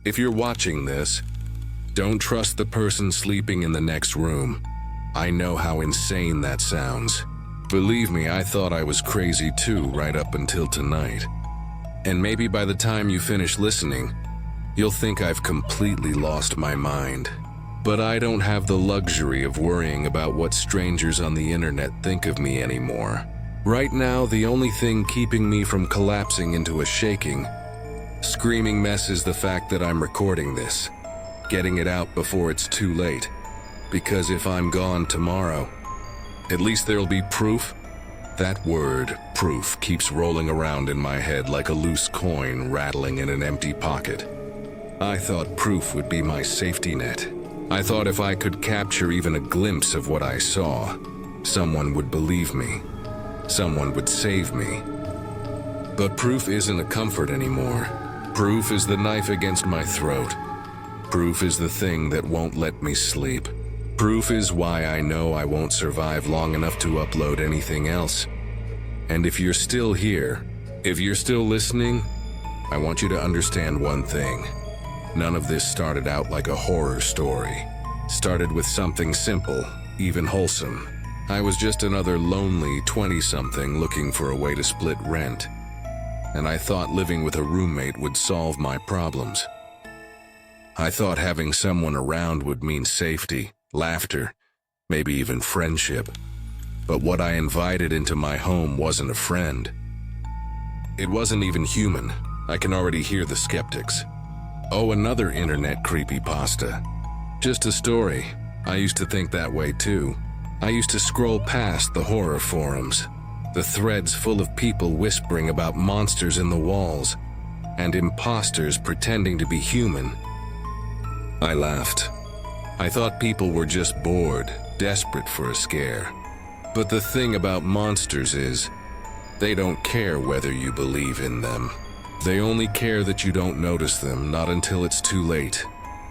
If you're watching this, don't trust the person sleeping in the next room. I know how insane that sounds. Believe me, I thought I was crazy too right up until tonight. And maybe by the time you finish listening, you'll think I've completely lost my mind. But I don't have the luxury of worrying about what strangers on the internet think of me anymore. Right now, the only thing keeping me from collapsing into a shaking, screaming mess is the fact that I'm recording this, getting it out before it's too late. Because if I'm gone tomorrow, at least there'll be proof. That word, proof, keeps rolling around in my head like a loose coin rattling in an empty pocket. I thought proof would be my safety net. I thought if I could capture even a glimpse of what I saw, someone would believe me. Someone would save me. But proof isn't a comfort anymore. Proof is the knife against my throat. Proof is the thing that won't let me sleep. Proof is why I know I won't survive long enough to upload anything else. And if you're still here, if you're still listening, I want you to understand one thing. None of this started out like a horror story. Started with something simple, even wholesome. I was just another lonely 20-something looking for a way to split rent. And I thought living with a roommate would solve my problems. I thought having someone around would mean safety, laughter, maybe even friendship. But what I invited into my home wasn't a friend. It wasn't even human. I can already hear the skeptics. Oh, another internet creepypasta. Just a story. I used to think that way too. I used to scroll past the horror forums, the threads full of people whispering about monsters in the walls, and imposters pretending to be human. I laughed. I thought people were just bored, desperate for a scare. But the thing about monsters is, they don't care whether you believe in them. They only care that you don't notice them, not until it's too late.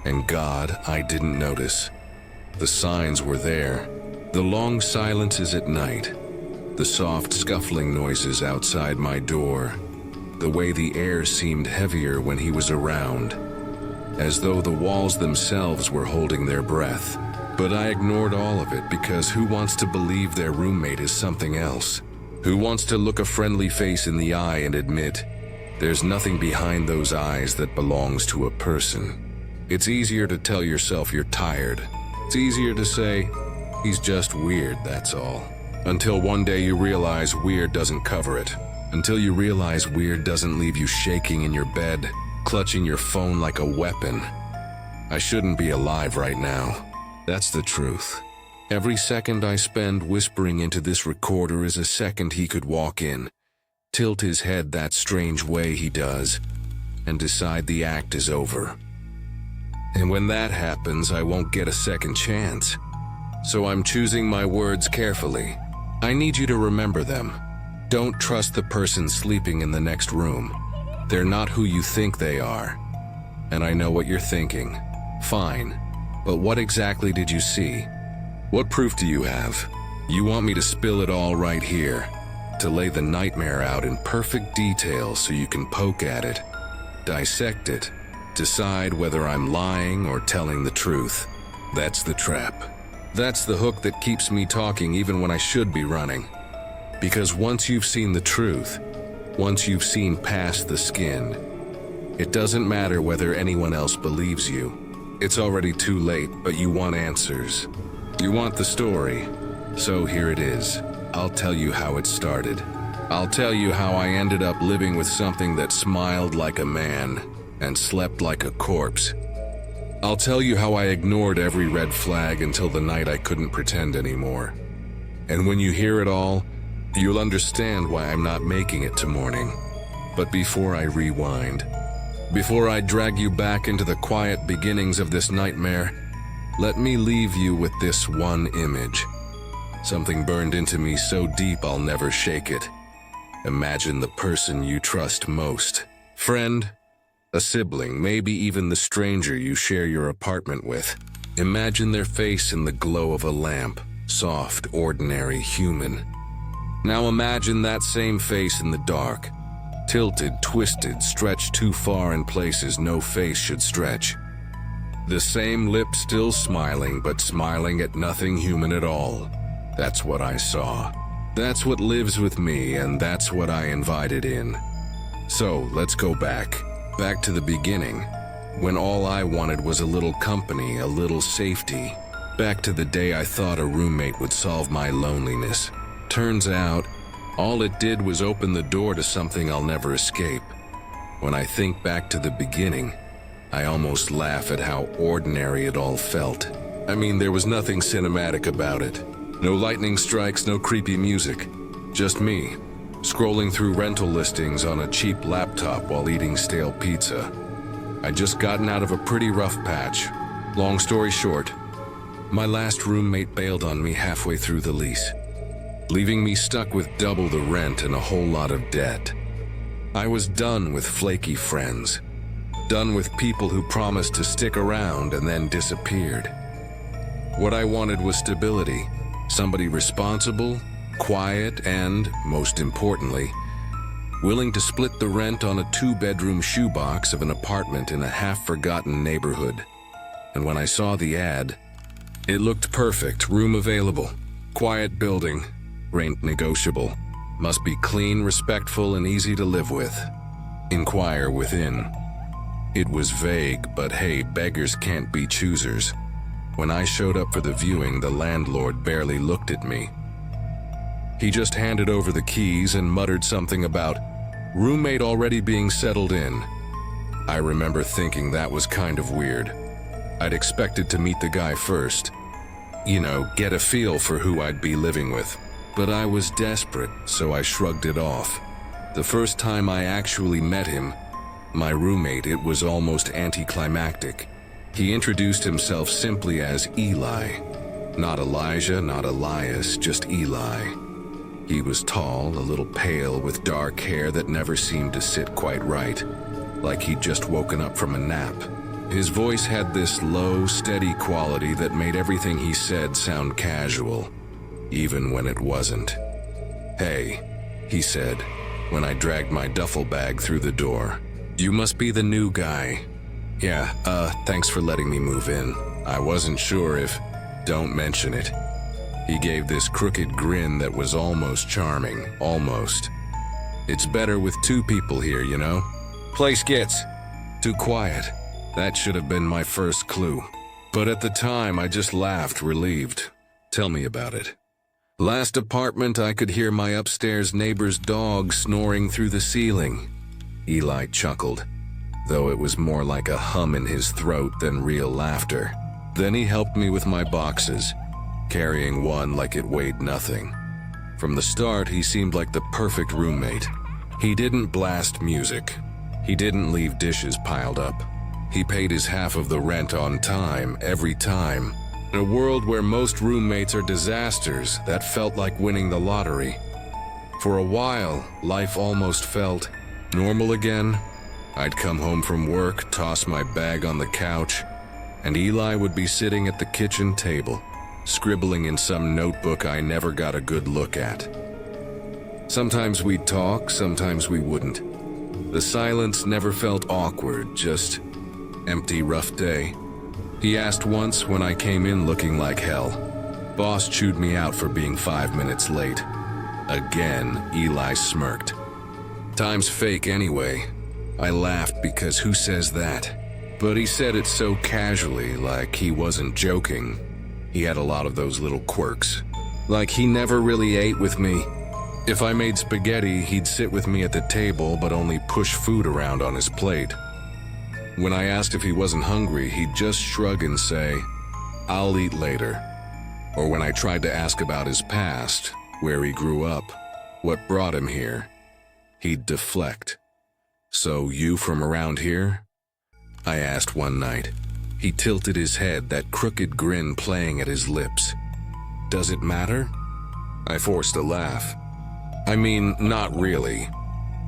And God, I didn't notice. The signs were there. The long silences at night. The soft scuffling noises outside my door. The way the air seemed heavier when he was around. As though the walls themselves were holding their breath. But I ignored all of it because who wants to believe their roommate is something else? Who wants to look a friendly face in the eye and admit, there's nothing behind those eyes that belongs to a person? It's easier to tell yourself you're tired. It's easier to say, he's just weird, that's all. Until one day you realize weird doesn't cover it. Until you realize weird doesn't leave you shaking in your bed, clutching your phone like a weapon. I shouldn't be alive right now. That's the truth. Every second I spend whispering into this recorder is a second he could walk in, tilt his head that strange way he does, and decide the act is over. And when that happens, I won't get a second chance. So I'm choosing my words carefully. I need you to remember them. Don't trust the person sleeping in the next room. They're not who you think they are. And I know what you're thinking. Fine. But what exactly did you see? What proof do you have? You want me to spill it all right here, to lay the nightmare out in perfect detail so you can poke at it, dissect it, decide whether I'm lying or telling the truth. That's the trap. That's the hook that keeps me talking even when I should be running. Because once you've seen the truth, once you've seen past the skin, it doesn't matter whether anyone else believes you. It's already too late, but you want answers. You want the story. So here it is. I'll tell you how it started. I'll tell you how I ended up living with something that smiled like a man and slept like a corpse. I'll tell you how I ignored every red flag until the night I couldn't pretend anymore. And when you hear it all, you'll understand why I'm not making it to morning. But before I rewind, before I drag you back into the quiet beginnings of this nightmare, let me leave you with this one image. Something burned into me so deep I'll never shake it. Imagine the person you trust most. Friend, a sibling, maybe even the stranger you share your apartment with. Imagine their face in the glow of a lamp, soft, ordinary, human. Now imagine that same face in the dark, Tilted, twisted, stretched too far in places no face should stretch. The same lips still smiling, but smiling at nothing human at all. That's what I saw. That's what lives with me, and that's what I invited in. So, let's go back to the beginning, when all I wanted was a little company, a little safety. Back to the day I thought a roommate would solve my loneliness. Turns out, all it did was open the door to something I'll never escape. When I think back to the beginning, I almost laugh at how ordinary it all felt. I mean, there was nothing cinematic about it. No lightning strikes, no creepy music. Just me, scrolling through rental listings on a cheap laptop while eating stale pizza. I'd just gotten out of a pretty rough patch. Long story short, my last roommate bailed on me halfway through the lease, leaving me stuck with double the rent and a whole lot of debt. I was done with flaky friends, done with people who promised to stick around and then disappeared. What I wanted was stability, somebody responsible, quiet, and, most importantly, willing to split the rent on a 2-bedroom shoebox of an apartment in a half-forgotten neighborhood. And when I saw the ad, it looked perfect. Room available, quiet building, rent negotiable, must be clean, respectful, and easy to live with. Inquire within. It was vague, but hey, beggars can't be choosers. When I showed up for the viewing, the landlord barely looked at me. He just handed over the keys and muttered something about roommate already being settled in. I remember thinking that was kind of weird. I'd expected to meet the guy first. You know, get a feel for who I'd be living with. But I was desperate, so I shrugged it off. The first time I actually met him, my roommate, it was almost anticlimactic. He introduced himself simply as Eli. Not Elijah, not Elias, just Eli. He was tall, a little pale, with dark hair that never seemed to sit quite right, like he'd just woken up from a nap. His voice had this low, steady quality that made everything he said sound casual, even when it wasn't. "Hey," he said, when I dragged my duffel bag through the door. "You must be the new guy." "Yeah, thanks for letting me move in. I wasn't sure if..." "Don't mention it." He gave this crooked grin that was almost charming, almost. "It's better with 2 people here, you know? Place gets too quiet." That should have been my first clue. But at the time, I just laughed, relieved. "Tell me about it." "Last apartment, I could hear my upstairs neighbor's dog snoring through the ceiling." Eli chuckled, though it was more like a hum in his throat than real laughter. Then he helped me with my boxes, carrying one like it weighed nothing. From the start, he seemed like the perfect roommate. He didn't blast music. He didn't leave dishes piled up. He paid his half of the rent on time, every time. In a world where most roommates are disasters, that felt like winning the lottery. For a while, life almost felt normal again. I'd come home from work, toss my bag on the couch, and Eli would be sitting at the kitchen table, scribbling in some notebook I never got a good look at. Sometimes we'd talk, sometimes we wouldn't. The silence never felt awkward, just empty, rough day. He asked once when I came in looking like hell. Boss chewed me out for being 5 minutes late. Again, Eli smirked. "Time's fake anyway." I laughed because who says that? But he said it so casually, like he wasn't joking. He had a lot of those little quirks. Like he never really ate with me. If I made spaghetti, he'd sit with me at the table but only push food around on his plate. When I asked if he wasn't hungry, he'd just shrug and say, "I'll eat later." Or when I tried to ask about his past, where he grew up, what brought him here, he'd deflect. "So you from around here?" I asked one night. He tilted his head, that crooked grin playing at his lips. "Does it matter?" I forced a laugh. "I mean, not really.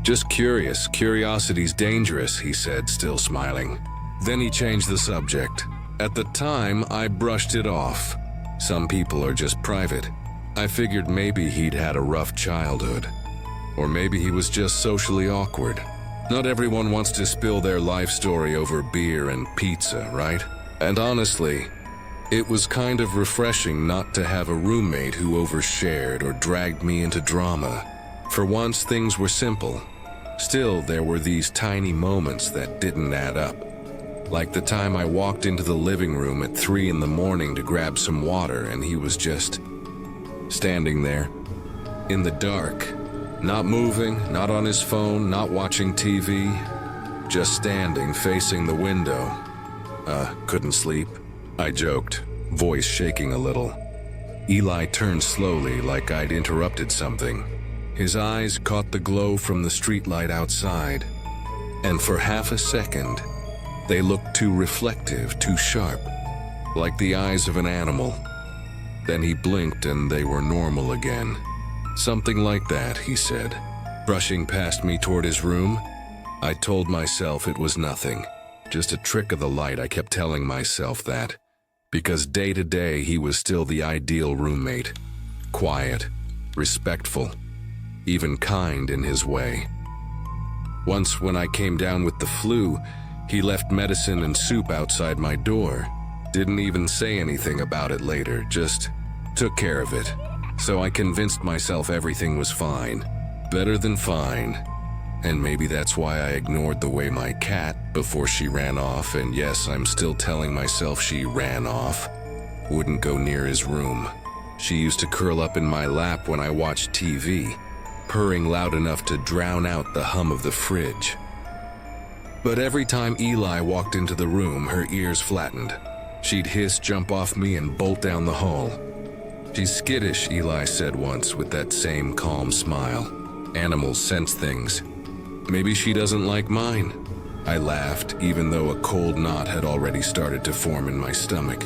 Just curious. Curiosity's dangerous," he said, still smiling. Then he changed the subject. At the time, I brushed it off. Some people are just private. I figured maybe he'd had a rough childhood. Or maybe he was just socially awkward. Not everyone wants to spill their life story over beer and pizza, right? And honestly, it was kind of refreshing not to have a roommate who overshared or dragged me into drama. For once, things were simple. Still, there were these tiny moments that didn't add up. Like the time I walked into the living room at 3 in the morning to grab some water and he was just standing there, in the dark, not moving, not on his phone, not watching TV, just standing facing the window. Couldn't sleep? I joked, voice shaking a little. Eli turned slowly like I'd interrupted something. His eyes caught the glow from the streetlight outside, and for half a second, they looked too reflective, too sharp, like the eyes of an animal. Then he blinked and they were normal again. Something like that, he said. Brushing past me toward his room, I told myself it was nothing. Just a trick of the light. I kept telling myself that. Because day to day, he was still the ideal roommate. Quiet, respectful, even kind in his way. Once when I came down with the flu, he left medicine and soup outside my door. Didn't even say anything about it later, just took care of it. So I convinced myself everything was fine. Better than fine. And maybe that's why I ignored the way my cat, before she ran off, and yes, I'm still telling myself she ran off, wouldn't go near his room. She used to curl up in my lap when I watched TV, purring loud enough to drown out the hum of the fridge. But every time Eli walked into the room, her ears flattened. She'd hiss, jump off me, and bolt down the hall. She's skittish, Eli said once with that same calm smile. Animals sense things. Maybe she doesn't like mine. I laughed, even though a cold knot had already started to form in my stomach.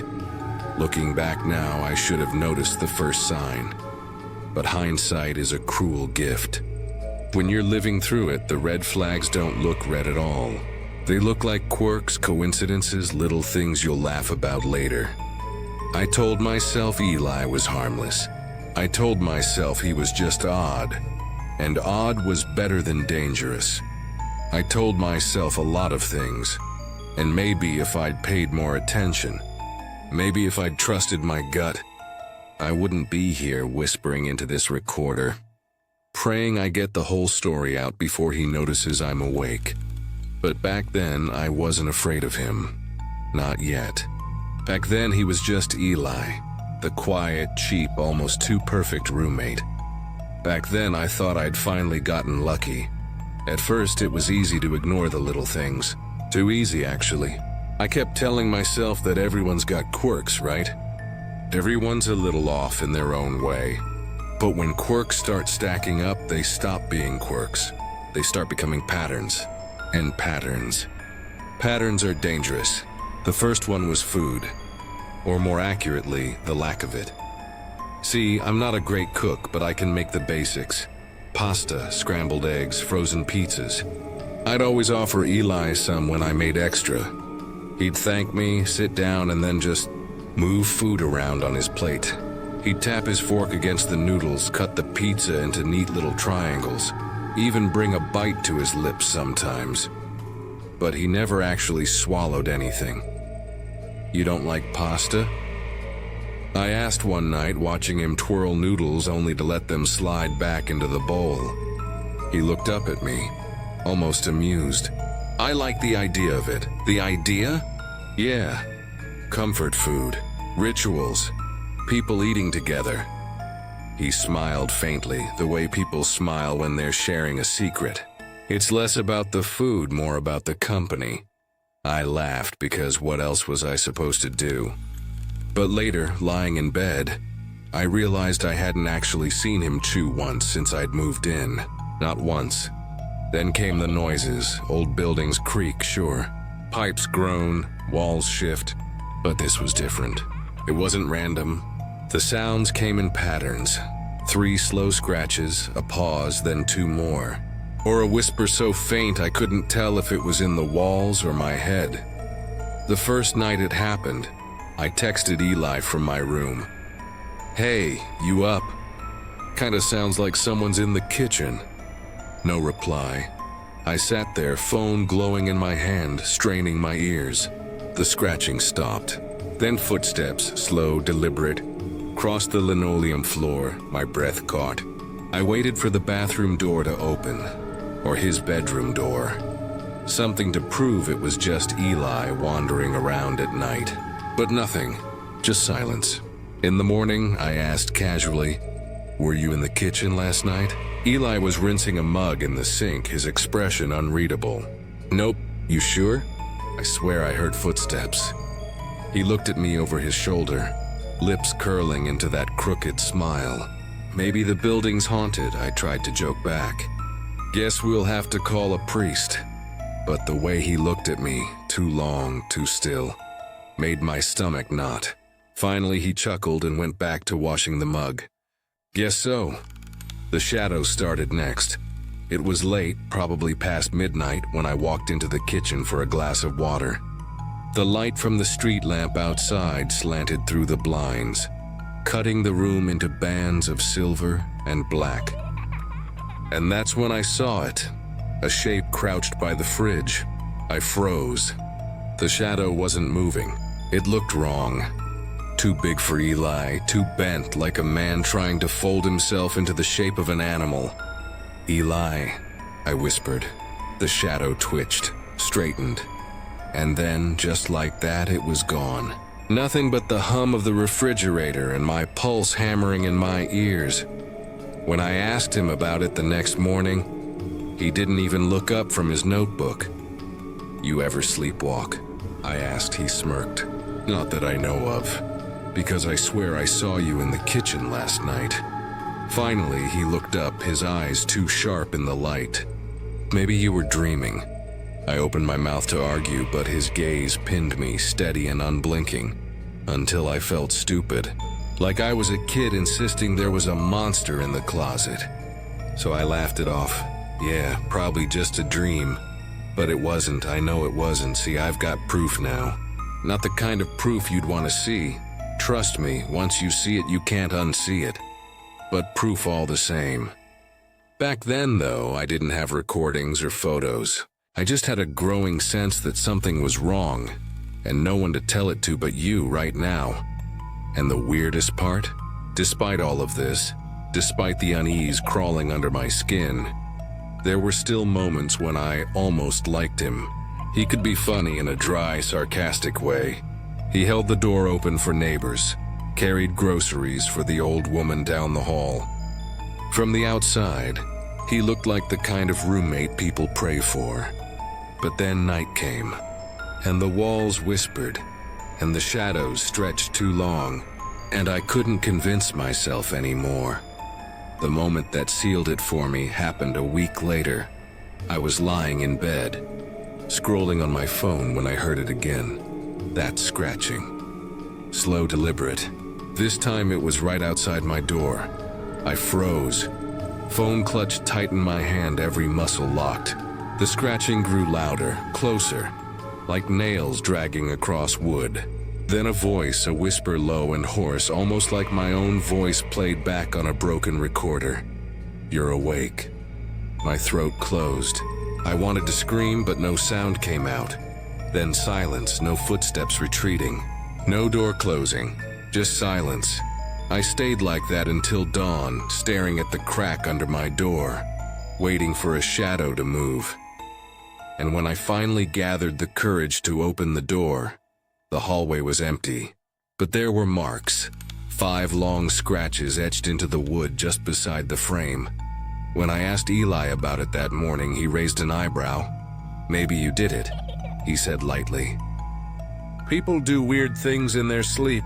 Looking back now, I should have noticed the first sign. But hindsight is a cruel gift. When you're living through it, the red flags don't look red at all. They look like quirks, coincidences, little things you'll laugh about later. I told myself Eli was harmless. I told myself he was just odd. And odd was better than dangerous. I told myself a lot of things. And maybe if I'd paid more attention, maybe if I'd trusted my gut, I wouldn't be here whispering into this recorder, praying I get the whole story out before he notices I'm awake. But back then, I wasn't afraid of him. Not yet. Back then, he was just Eli, the quiet, cheap, almost too perfect roommate. Back then, I thought I'd finally gotten lucky. At first, it was easy to ignore the little things. Too easy, actually. I kept telling myself that everyone's got quirks, right? Everyone's a little off in their own way. But when quirks start stacking up, they stop being quirks. They start becoming patterns. And patterns. Patterns are dangerous. The first one was food. Or more accurately, the lack of it. See, I'm not a great cook, but I can make the basics. Pasta, scrambled eggs, frozen pizzas. I'd always offer Eli some when I made extra. He'd thank me, sit down, and then just move food around on his plate. He'd tap his fork against the noodles, cut the pizza into neat little triangles, even bring a bite to his lips sometimes. But he never actually swallowed anything. You don't like pasta? I asked one night, watching him twirl noodles only to let them slide back into the bowl. He looked up at me, almost amused. I like the idea of it. The idea? Yeah. Comfort food. Rituals. People eating together. He smiled faintly, the way people smile when they're sharing a secret. It's less about the food, more about the company. I laughed because what else was I supposed to do? But later, lying in bed, I realized I hadn't actually seen him chew once since I'd moved in. Not once. Then came the noises. Old buildings creak, sure. Pipes groan, walls shift. But this was different. It wasn't random. The sounds came in patterns. 3 slow scratches, a pause, then 2 more. Or a whisper so faint I couldn't tell if it was in the walls or my head. The first night it happened, I texted Eli from my room. Hey, you up? Kinda sounds like someone's in the kitchen. No reply. I sat there, phone glowing in my hand, straining my ears. The scratching stopped. Then footsteps, slow, deliberate, crossed the linoleum floor, my breath caught. I waited for the bathroom door to open, or his bedroom door. Something to prove it was just Eli wandering around at night. But nothing, just silence. In the morning, I asked casually, "Were you in the kitchen last night?" Eli was rinsing a mug in the sink, his expression unreadable. "Nope, you sure?" I swear I heard footsteps. He looked at me over his shoulder, lips curling into that crooked smile. "Maybe the building's haunted," I tried to joke back. "Guess we'll have to call a priest." But the way he looked at me, too long, too still, made my stomach knot. Finally, he chuckled and went back to washing the mug. Guess so. The shadow started next. It was late, probably past midnight, when I walked into the kitchen for a glass of water. The light from the street lamp outside slanted through the blinds, cutting the room into bands of silver and black. And that's when I saw it, a shape crouched by the fridge. I froze. The shadow wasn't moving. It looked wrong. Too big for Eli, too bent, like a man trying to fold himself into the shape of an animal. "Eli," I whispered. The shadow twitched, straightened. And then, just like that, it was gone. Nothing but the hum of the refrigerator and my pulse hammering in my ears. When I asked him about it the next morning, he didn't even look up from his notebook. "You ever sleepwalk?" I asked. He smirked. "Not that I know of, because I swear I saw you in the kitchen last night." Finally, he looked up, his eyes too sharp in the light. "Maybe you were dreaming." I opened my mouth to argue, but his gaze pinned me, steady and unblinking, until I felt stupid, like I was a kid insisting there was a monster in the closet. So I laughed it off. "Yeah, probably just a dream." But it wasn't, I know it wasn't. See, I've got proof now. Not the kind of proof you'd want to see. Trust me, once you see it, you can't unsee it. But proof all the same. Back then, though, I didn't have recordings or photos. I just had a growing sense that something was wrong, and no one to tell it to but you right now. And the weirdest part? Despite all of this, despite the unease crawling under my skin, there were still moments when I almost liked him. He could be funny in a dry, sarcastic way. He held the door open for neighbors, carried groceries for the old woman down the hall. From the outside, he looked like the kind of roommate people pray for. But then night came, and the walls whispered, and the shadows stretched too long, and I couldn't convince myself anymore. The moment that sealed it for me happened a week later. I was lying in bed, scrolling on my phone when I heard it again. That scratching. Slow, deliberate. This time it was right outside my door. I froze. Phone clutch tightened my hand, every muscle locked. The scratching grew louder, closer, like nails dragging across wood. Then a voice, a whisper low and hoarse, almost like my own voice played back on a broken recorder. "You're awake." My throat closed. I wanted to scream, but no sound came out. Then silence, no footsteps retreating, no door closing, just silence. I stayed like that until dawn, staring at the crack under my door, waiting for a shadow to move. And when I finally gathered the courage to open the door, the hallway was empty. But there were marks, 5 long scratches etched into the wood just beside the frame. When I asked Eli about it that morning, he raised an eyebrow. "Maybe you did it," he said lightly. "People do weird things in their sleep.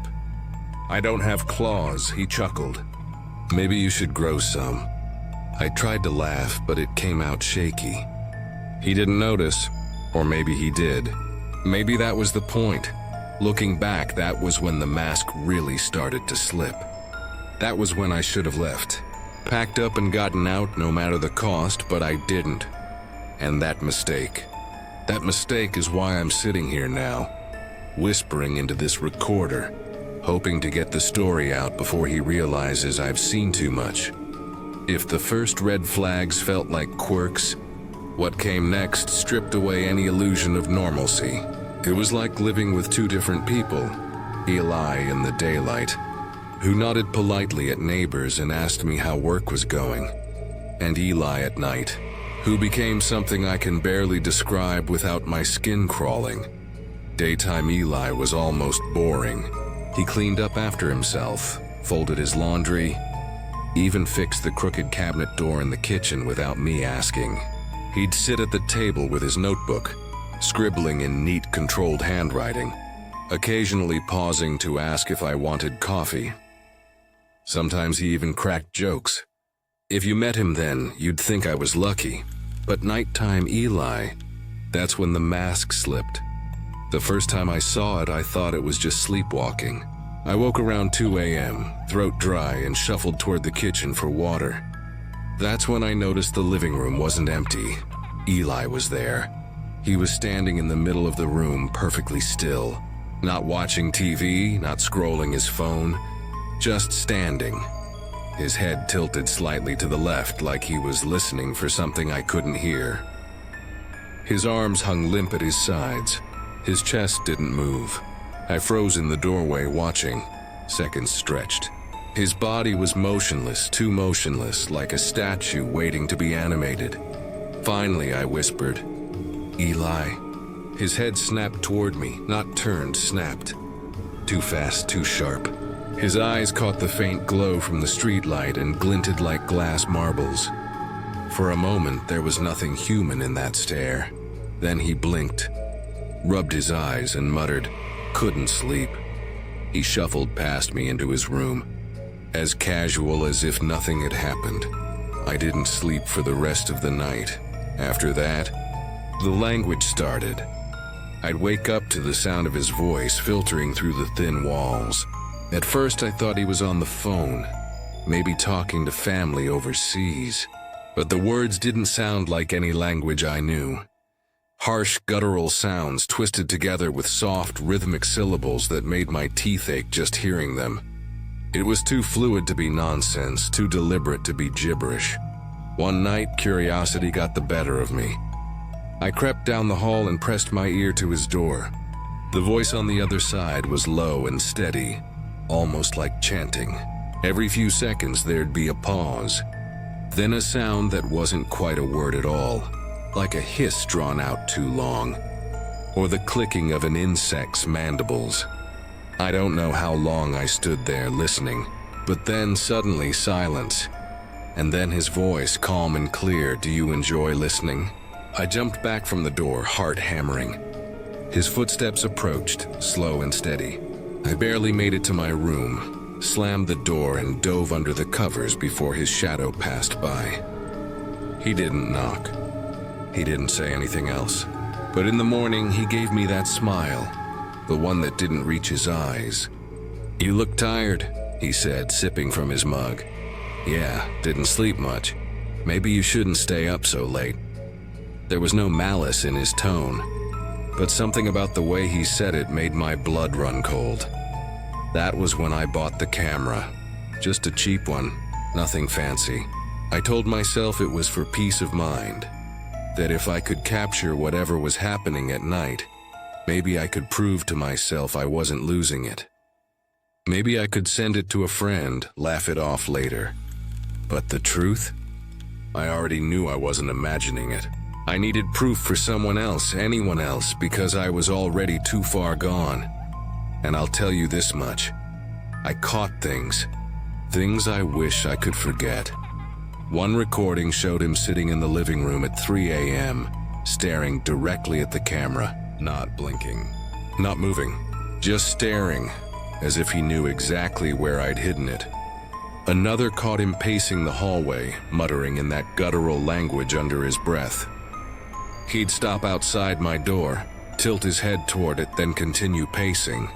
I don't have claws," he chuckled. "Maybe you should grow some." I tried to laugh, but it came out shaky. He didn't notice, or maybe he did. Maybe that was the point. Looking back, that was when the mask really started to slip. That was when I should have left. Packed up and gotten out no matter the cost, but I didn't. And that mistake is why I'm sitting here now, whispering into this recorder, hoping to get the story out before he realizes I've seen too much. If the first red flags felt like quirks, what came next stripped away any illusion of normalcy. It was like living with two different people, Eli in the daylight, who nodded politely at neighbors and asked me how work was going, and Eli at night, who became something I can barely describe without my skin crawling. Daytime Eli was almost boring. He cleaned up after himself, folded his laundry, even fixed the crooked cabinet door in the kitchen without me asking. He'd sit at the table with his notebook, scribbling in neat, controlled handwriting, occasionally pausing to ask if I wanted coffee. Sometimes he even cracked jokes. If you met him then, you'd think I was lucky. But nighttime Eli, that's when the mask slipped. The first time I saw it, I thought it was just sleepwalking. I woke around 2 a.m., throat dry, and shuffled toward the kitchen for water. That's when I noticed the living room wasn't empty. Eli was there. He was standing in the middle of the room, perfectly still. Not watching TV, not scrolling his phone, just standing. His head tilted slightly to the left, like he was listening for something I couldn't hear. His arms hung limp at his sides. His chest didn't move. I froze in the doorway watching. Seconds stretched. His body was motionless, too motionless, like a statue waiting to be animated. Finally, I whispered, "Eli." His head snapped toward me, not turned, snapped. Too fast, too sharp. His eyes caught the faint glow from the streetlight and glinted like glass marbles. For a moment, there was nothing human in that stare. Then he blinked, rubbed his eyes, and muttered, "Couldn't sleep." He shuffled past me into his room, as casual as if nothing had happened. I didn't sleep for the rest of the night. After that, the language started. I'd wake up to the sound of his voice filtering through the thin walls. At first, I thought he was on the phone, maybe talking to family overseas. But the words didn't sound like any language I knew. Harsh, guttural sounds twisted together with soft, rhythmic syllables that made my teeth ache just hearing them. It was too fluid to be nonsense, too deliberate to be gibberish. One night, curiosity got the better of me. I crept down the hall and pressed my ear to his door. The voice on the other side was low and steady, almost like chanting. Every few seconds, there'd be a pause. Then a sound that wasn't quite a word at all, like a hiss drawn out too long, or the clicking of an insect's mandibles. I don't know how long I stood there listening, but then suddenly silence. And then his voice, calm and clear, "Do you enjoy listening?" I jumped back from the door, heart hammering. His footsteps approached, slow and steady. I barely made it to my room, slammed the door and dove under the covers before his shadow passed by. He didn't knock. He didn't say anything else. But in the morning, he gave me that smile, the one that didn't reach his eyes. "You look tired," he said, sipping from his mug. "Yeah, didn't sleep much. Maybe you shouldn't stay up so late." There was no malice in his tone, but something about the way he said it made my blood run cold. That was when I bought the camera. Just a cheap one, nothing fancy. I told myself it was for peace of mind, that if I could capture whatever was happening at night, maybe I could prove to myself I wasn't losing it. Maybe I could send it to a friend, laugh it off later. But the truth? I already knew I wasn't imagining it. I needed proof for someone else, anyone else, because I was already too far gone. And I'll tell you this much. I caught things I wish I could forget. One recording showed him sitting in the living room at 3 a.m., staring directly at the camera, not blinking, not moving, just staring, as if he knew exactly where I'd hidden it. Another caught him pacing the hallway, muttering in that guttural language under his breath. He'd stop outside my door, tilt his head toward it, then continue pacing.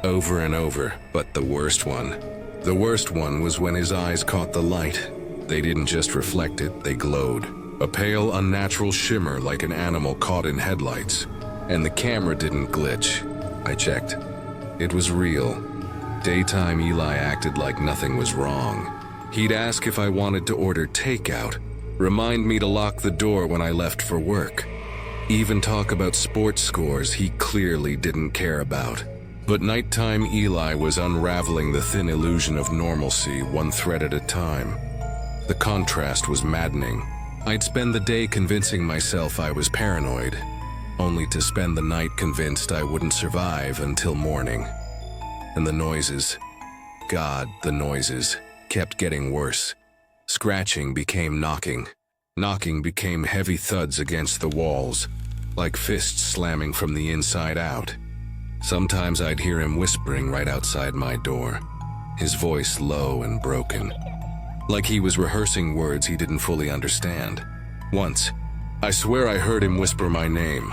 Over and over, but the worst one was when his eyes caught the light. They didn't just reflect it, they glowed. A pale, unnatural shimmer like an animal caught in headlights. And the camera didn't glitch. I checked. It was real. Daytime Eli acted like nothing was wrong. He'd ask if I wanted to order takeout, remind me to lock the door when I left for work, even talk about sports scores he clearly didn't care about. But nighttime Eli was unraveling the thin illusion of normalcy one thread at a time. The contrast was maddening. I'd spend the day convincing myself I was paranoid, only to spend the night convinced I wouldn't survive until morning. And the noises, God, the noises, kept getting worse. Scratching became knocking. Knocking became heavy thuds against the walls, like fists slamming from the inside out. Sometimes I'd hear him whispering right outside my door, his voice low and broken, like he was rehearsing words he didn't fully understand. Once, I swear I heard him whisper my name.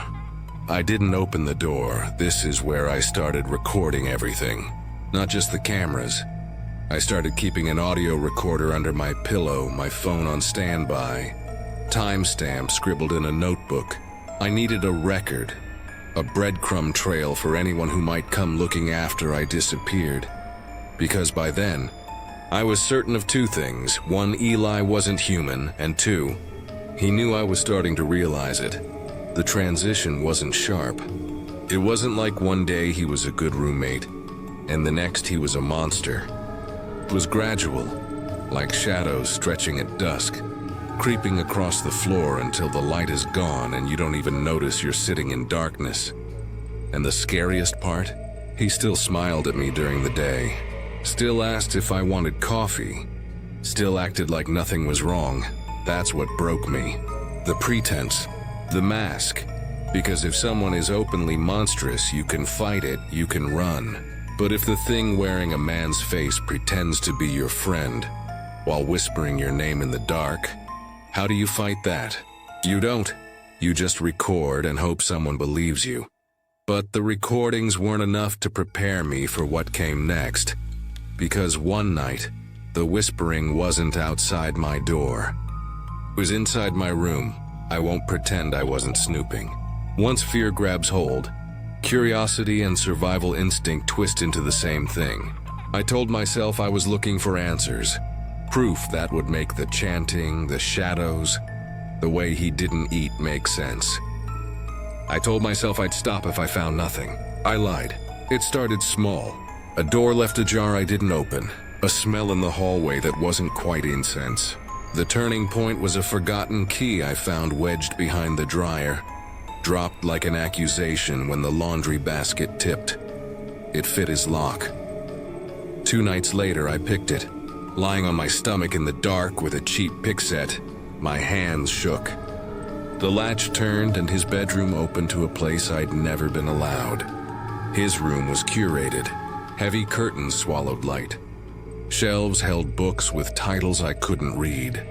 I didn't open the door. This is where I started recording everything, not just the cameras. I started keeping an audio recorder under my pillow, my phone on standby, timestamp scribbled in a notebook. I needed a record, a breadcrumb trail for anyone who might come looking after I disappeared. Because by then, I was certain of two things. One, Eli wasn't human, and two, he knew I was starting to realize it. The transition wasn't sharp. It wasn't like one day he was a good roommate, and the next he was a monster. It was gradual, like shadows stretching at dusk, creeping across the floor until the light is gone and you don't even notice you're sitting in darkness. And the scariest part? He still smiled at me during the day, still asked if I wanted coffee, still acted like nothing was wrong. That's what broke me. The pretense, the mask. Because if someone is openly monstrous, you can fight it, you can run. But if the thing wearing a man's face pretends to be your friend while whispering your name in the dark, how do you fight that? You don't. You just record and hope someone believes you. But the recordings weren't enough to prepare me for what came next. Because one night, the whispering wasn't outside my door. It was inside my room. I won't pretend I wasn't snooping. Once fear grabs hold, curiosity and survival instinct twist into the same thing. I told myself I was looking for answers. Proof that would make the chanting, the shadows, the way he didn't eat make sense. I told myself I'd stop if I found nothing. I lied. It started small. A door left ajar I didn't open. A smell in the hallway that wasn't quite incense. The turning point was a forgotten key I found wedged behind the dryer, dropped like an accusation when the laundry basket tipped. It fit his lock. 2 nights later, I picked it. Lying on my stomach in the dark with a cheap pick set, my hands shook. The latch turned and his bedroom opened to a place I'd never been allowed. His room was curated. Heavy curtains swallowed light. Shelves held books with titles I couldn't read.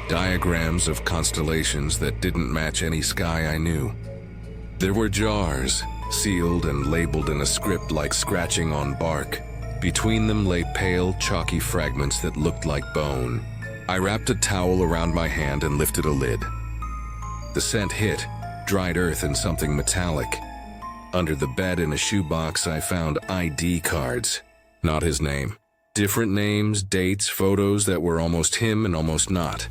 Diagrams of constellations that didn't match any sky I knew. There were jars, sealed and labeled in a script like scratching on bark. Between them lay pale, chalky fragments that looked like bone. I wrapped a towel around my hand and lifted a lid. The scent hit, dried earth and something metallic. Under the bed in a shoebox, I found ID cards. Not his name. Different names, dates, photos that were almost him and almost not.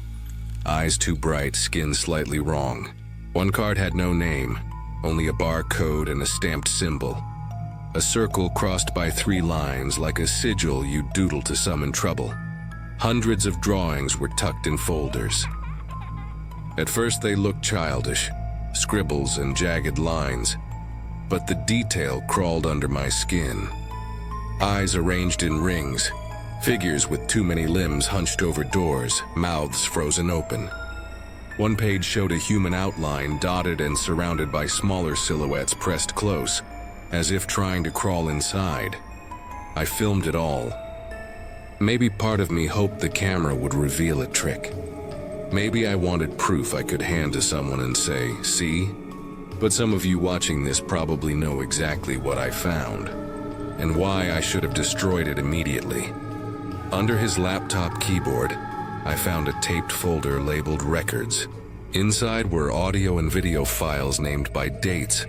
Eyes too bright, skin slightly wrong. One card had no name, only a barcode and a stamped symbol. A circle crossed by 3 lines like a sigil you'd doodle to summon trouble. Hundreds of drawings were tucked in folders. At first they looked childish, scribbles and jagged lines, but the detail crawled under my skin. Eyes arranged in rings, figures with too many limbs hunched over doors, mouths frozen open. One page showed a human outline dotted and surrounded by smaller silhouettes pressed close, as if trying to crawl inside. I filmed it all. Maybe part of me hoped the camera would reveal a trick. Maybe I wanted proof I could hand to someone and say, see? But some of you watching this probably know exactly what I found, and why I should have destroyed it immediately. Under his laptop keyboard, I found a taped folder labeled Records. Inside were audio and video files named by dates,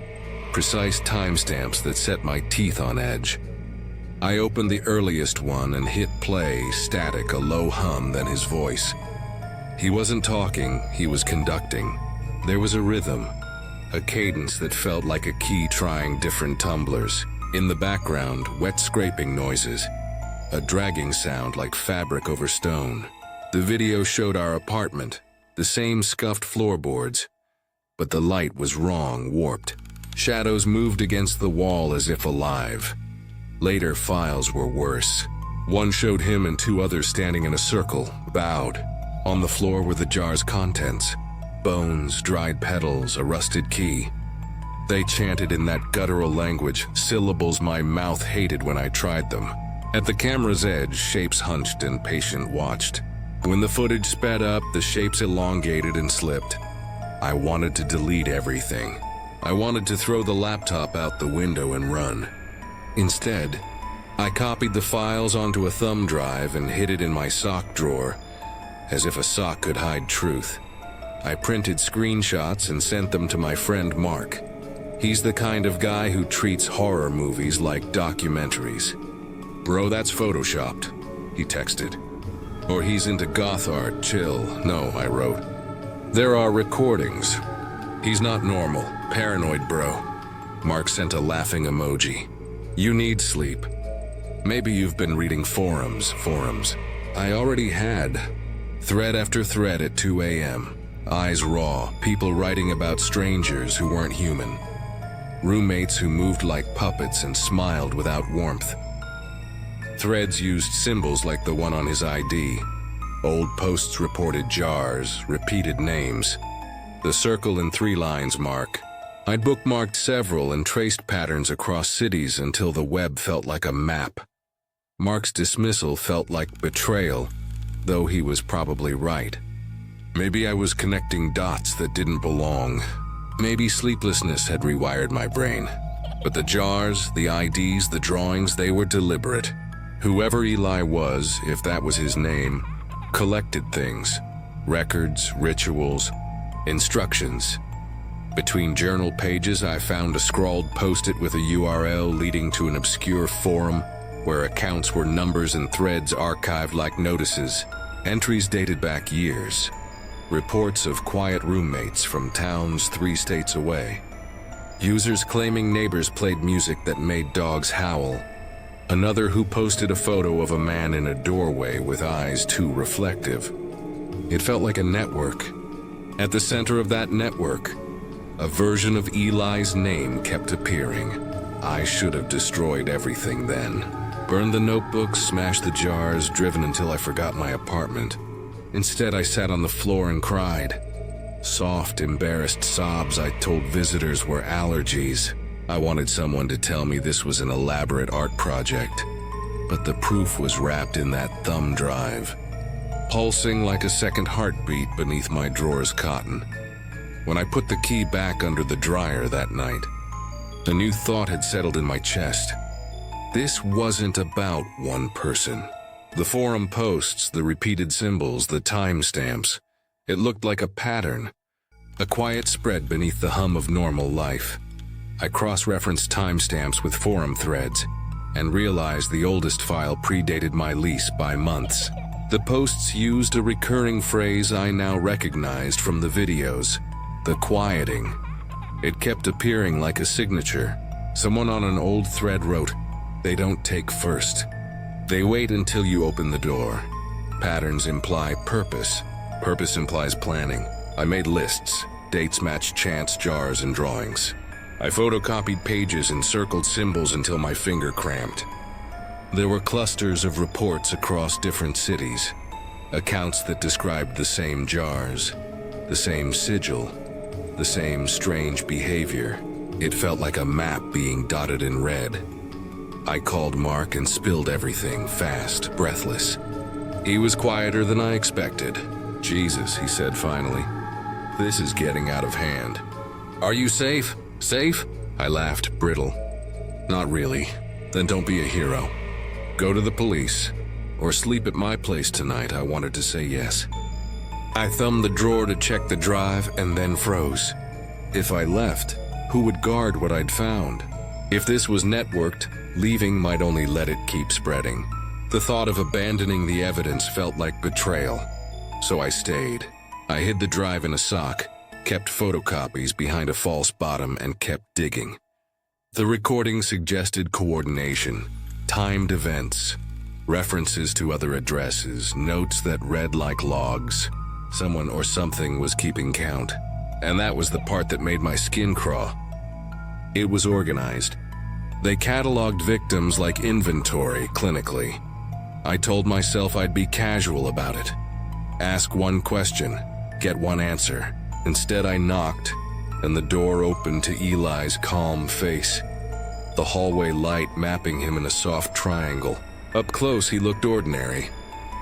precise timestamps that set my teeth on edge. I opened the earliest one and hit play, static, a low hum, then his voice. He wasn't talking, he was conducting. There was a rhythm, a cadence that felt like a key trying different tumblers. In the background, wet scraping noises, a dragging sound like fabric over stone. The video showed our apartment, the same scuffed floorboards, but the light was wrong, warped. Shadows moved against the wall as if alive. Later files were worse. One showed him and two others standing in a circle, bowed. On the floor were the jar's contents: bones, dried petals, a rusted key. They chanted in that guttural language, syllables my mouth hated when I tried them. At the camera's edge, shapes hunched and patient watched. When the footage sped up, the shapes elongated and slipped. I wanted to delete everything. I wanted to throw the laptop out the window and run. Instead, I copied the files onto a thumb drive and hid it in my sock drawer, as if a sock could hide truth. I printed screenshots and sent them to my friend Mark. He's the kind of guy who treats horror movies like documentaries. "Bro, that's photoshopped," he texted. "Or he's into goth art, chill." "No," I wrote. "There are recordings. He's not normal, paranoid, bro." Mark sent a laughing emoji. "You need sleep. Maybe you've been reading forums. I already had. Thread after thread at 2 a.m. Eyes raw, people writing about strangers who weren't human. Roommates who moved like puppets and smiled without warmth. Threads used symbols like the one on his ID. Old posts reported jars, repeated names. The circle in 3 lines mark. I'd bookmarked several and traced patterns across cities until the web felt like a map. Mark's dismissal felt like betrayal, though he was probably right. Maybe I was connecting dots that didn't belong. Maybe sleeplessness had rewired my brain. But the jars, the IDs, the drawings, they were deliberate. Whoever Eli was, if that was his name, collected things. Records, rituals, instructions. Between journal pages, I found a scrawled post-it with a URL leading to an obscure forum where accounts were numbers and threads archived like notices. Entries dated back years. Reports of quiet roommates from towns 3 states away. Users claiming neighbors played music that made dogs howl. Another who posted a photo of a man in a doorway with eyes too reflective. It felt like a network. At the center of that network, a version of Eli's name kept appearing. I should have destroyed everything then. Burned the notebooks, smashed the jars, driven until I forgot my apartment. Instead, I sat on the floor and cried. Soft, embarrassed sobs I told visitors were allergies. I wanted someone to tell me this was an elaborate art project. But the proof was wrapped in that thumb drive, pulsing like a second heartbeat beneath my drawer's cotton. When I put the key back under the dryer that night, a new thought had settled in my chest. This wasn't about one person. The forum posts, the repeated symbols, the timestamps. It looked like a pattern, a quiet spread beneath the hum of normal life. I cross-referenced timestamps with forum threads and realized the oldest file predated my lease by months. The posts used a recurring phrase I now recognized from the videos, the quieting. It kept appearing like a signature. Someone on an old thread wrote, "They don't take first. They wait until you open the door." Patterns imply purpose. Purpose implies planning. I made lists. Dates matched chants, jars, and drawings. I photocopied pages and circled symbols until my finger cramped. There were clusters of reports across different cities. Accounts that described the same jars, the same sigil, the same strange behavior. It felt like a map being dotted in red. I called Mark and spilled everything, fast, breathless. He was quieter than I expected. "Jesus," he said finally. "This is getting out of hand." "Are you safe? Safe?" I laughed, brittle. "Not really." "Then don't be a hero. Go to the police. Or sleep at my place tonight." I wanted to say yes. I thumbed the drawer to check the drive and then froze. If I left, who would guard what I'd found? If this was networked, leaving might only let it keep spreading. The thought of abandoning the evidence felt like betrayal. So I stayed. I hid the drive in a sock, kept photocopies behind a false bottom, and kept digging. The recording suggested coordination, timed events, references to other addresses, notes that read like logs. Someone or something was keeping count. And that was the part that made my skin crawl. It was organized. They cataloged victims like inventory, clinically. I told myself I'd be casual about it. Ask one question, get one answer. Instead, I knocked, and the door opened to Eli's calm face, the hallway light mapping him in a soft triangle. Up close, he looked ordinary,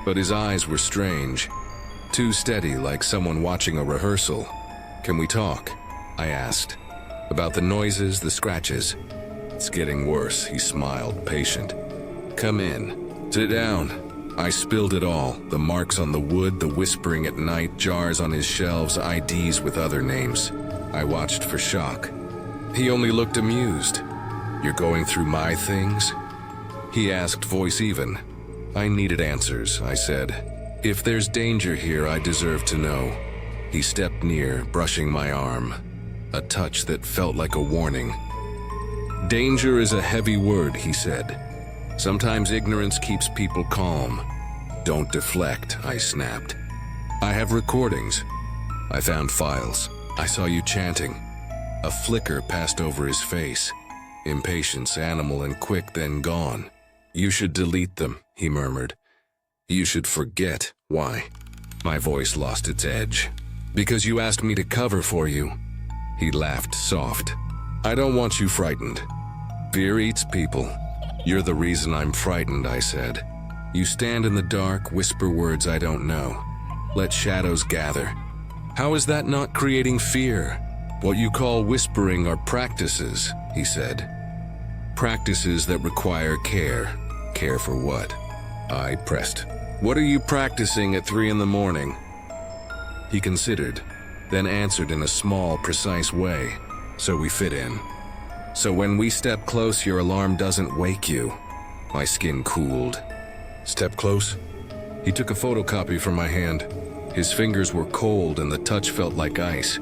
but his eyes were strange, too steady, like someone watching a rehearsal. "Can we talk?" I asked. "About the noises, the scratches." "It's getting worse," he smiled, patient. "Come in. Sit down." I spilled it all, the marks on the wood, the whispering at night, jars on his shelves, IDs with other names. I watched for shock. He only looked amused. "You're going through my things?" He asked, voice even. I needed answers, I said. "If there's danger here, I deserve to know." He stepped near, brushing my arm, a touch that felt like a warning. "Danger is a heavy word," he said. "Sometimes ignorance keeps people calm." "Don't deflect," I snapped. "I have recordings." I found files. "I saw you chanting." A flicker passed over his face. Impatience, animal and quick, then gone. "You should delete them," he murmured. "You should forget." "Why?" My voice lost its edge. "Because you asked me to cover for you." He laughed soft. "I don't want you frightened. Fear eats people." "You're the reason I'm frightened," I said. "You stand in the dark, whisper words I don't know. Let shadows gather." "How is that not creating fear?" "What you call whispering are practices," he said. "Practices that require care." "Care for what?" I pressed. "What are you practicing at 3 in the morning?" He considered, then answered in a small, precise way. "So we fit in. So when we step close, your alarm doesn't wake you." My skin cooled. "Step close?" He took a photocopy from my hand. His fingers were cold and the touch felt like ice.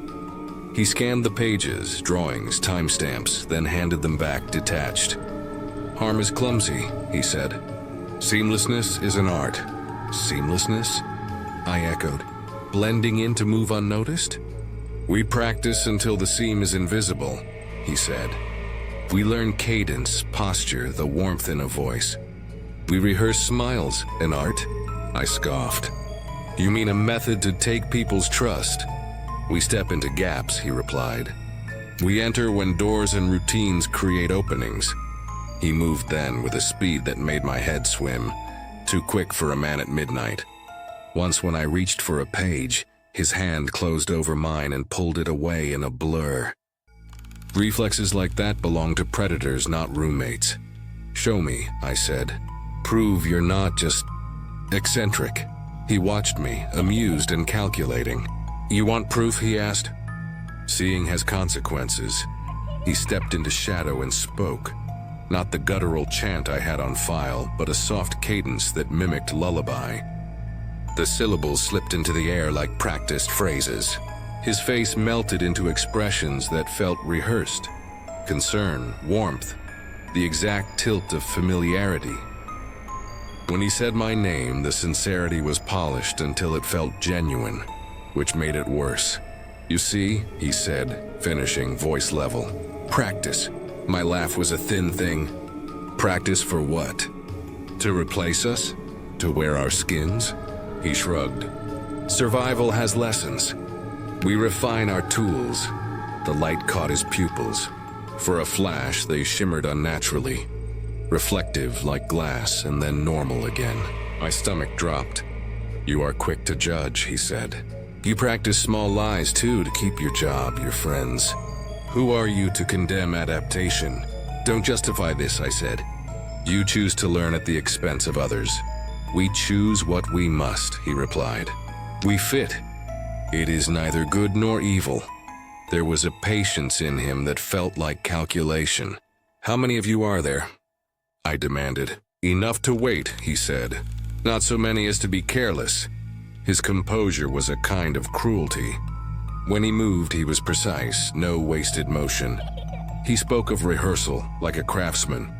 He scanned the pages, drawings, timestamps, then handed them back detached. "Harm is clumsy," he said. "Seamlessness is an art." "Seamlessness?" I echoed. "Blending in to move unnoticed?" "We practice until the seam is invisible," he said. "We learn cadence, posture, the warmth in a voice. We rehearse smiles, an art." I scoffed. "You mean a method to take people's trust?" "We step into gaps," he replied. "We enter when doors and routines create openings." He moved then with a speed that made my head swim, too quick for a man at midnight. Once when I reached for a page, his hand closed over mine and pulled it away in a blur. Reflexes like that belong to predators, not roommates. "Show me," I said. "Prove you're not just eccentric." He watched me, amused and calculating. "You want proof?" he asked. "Seeing has consequences." He stepped into shadow and spoke. Not the guttural chant I had on file, but a soft cadence that mimicked lullaby. The syllables slipped into the air like practiced phrases. His face melted into expressions that felt rehearsed. Concern, warmth, the exact tilt of familiarity. When he said my name, the sincerity was polished until it felt genuine, which made it worse. "You see," he said, finishing, voice level. "Practice." My laugh was a thin thing. "Practice for what? To replace us? To wear our skins?" He shrugged. "Survival has lessons. We refine our tools." The light caught his pupils. For a flash, they shimmered unnaturally, reflective like glass and then normal again. My stomach dropped. "You are quick to judge," he said. "You practice small lies too to keep your job, your friends. Who are you to condemn adaptation?" "Don't justify this," I said. "You choose to learn at the expense of others." "We choose what we must," he replied. "We fit." "It is neither good nor evil." There was a patience in him that felt like calculation. How many of you are there? I demanded. Enough to wait, he said. Not so many as to be careless. His composure was a kind of cruelty. When he moved, he was precise, no wasted motion. He spoke of rehearsal, like a craftsman,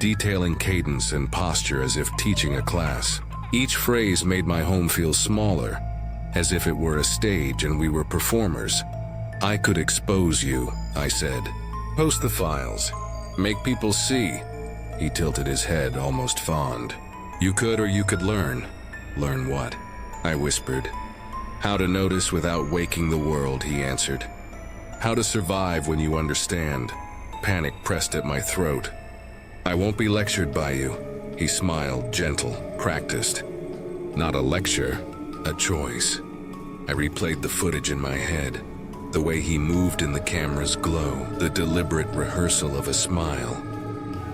detailing cadence and posture as if teaching a class. Each phrase made my home feel smaller, as if it were a stage and we were performers. I could expose you, I said. Post the files. Make people see. He tilted his head, almost fond. You could or you could learn. Learn what? I whispered. How to notice without waking the world, he answered. How to survive when you understand. Panic pressed at my throat. I won't be lectured by you. He smiled, gentle, practiced. Not a lecture, a choice. I replayed the footage in my head. The way he moved in the camera's glow, the deliberate rehearsal of a smile.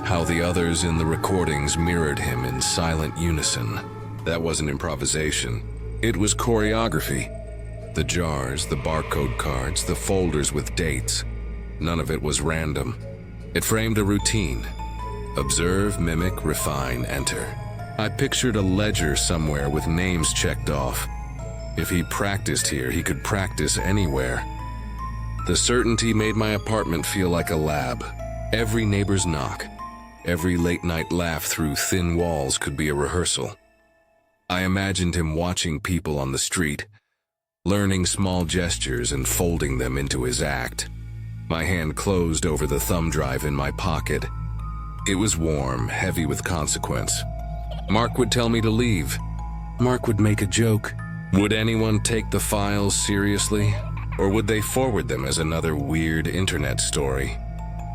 How the others in the recordings mirrored him in silent unison. That wasn't improvisation. It was choreography. The jars, the barcode cards, the folders with dates. None of it was random. It framed a routine. Observe, mimic, refine, enter. I pictured a ledger somewhere with names checked off. If he practiced here, he could practice anywhere. The certainty made my apartment feel like a lab. Every neighbor's knock, every late-night laugh through thin walls could be a rehearsal. I imagined him watching people on the street, learning small gestures and folding them into his act. My hand closed over the thumb drive in my pocket. It was warm, heavy with consequence. Mark would tell me to leave. Mark would make a joke. Would anyone take the files seriously? Or would they forward them as another weird internet story?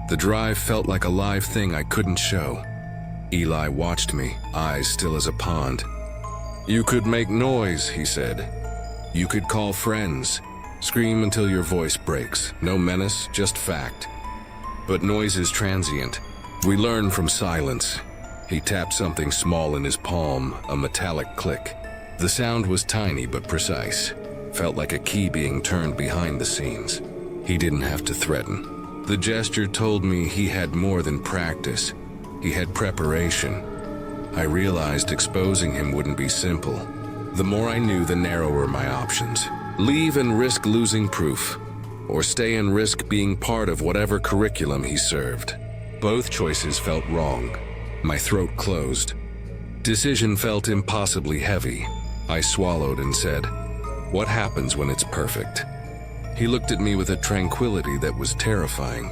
The drive felt like a live thing I couldn't show. Eli watched me, eyes still as a pond. You could make noise, he said. You could call friends. Scream until your voice breaks. No menace, just fact. But noise is transient. We learn from silence. He tapped something small in his palm, a metallic click. The sound was tiny but precise. Felt like a key being turned behind the scenes. He didn't have to threaten. The gesture told me he had more than practice. He had preparation. I realized exposing him wouldn't be simple. The more I knew, the narrower my options. Leave and risk losing proof, or stay and risk being part of whatever curriculum he served. Both choices felt wrong. My throat closed. Decision felt impossibly heavy. I swallowed and said, "What happens when it's perfect?" He looked at me with a tranquility that was terrifying.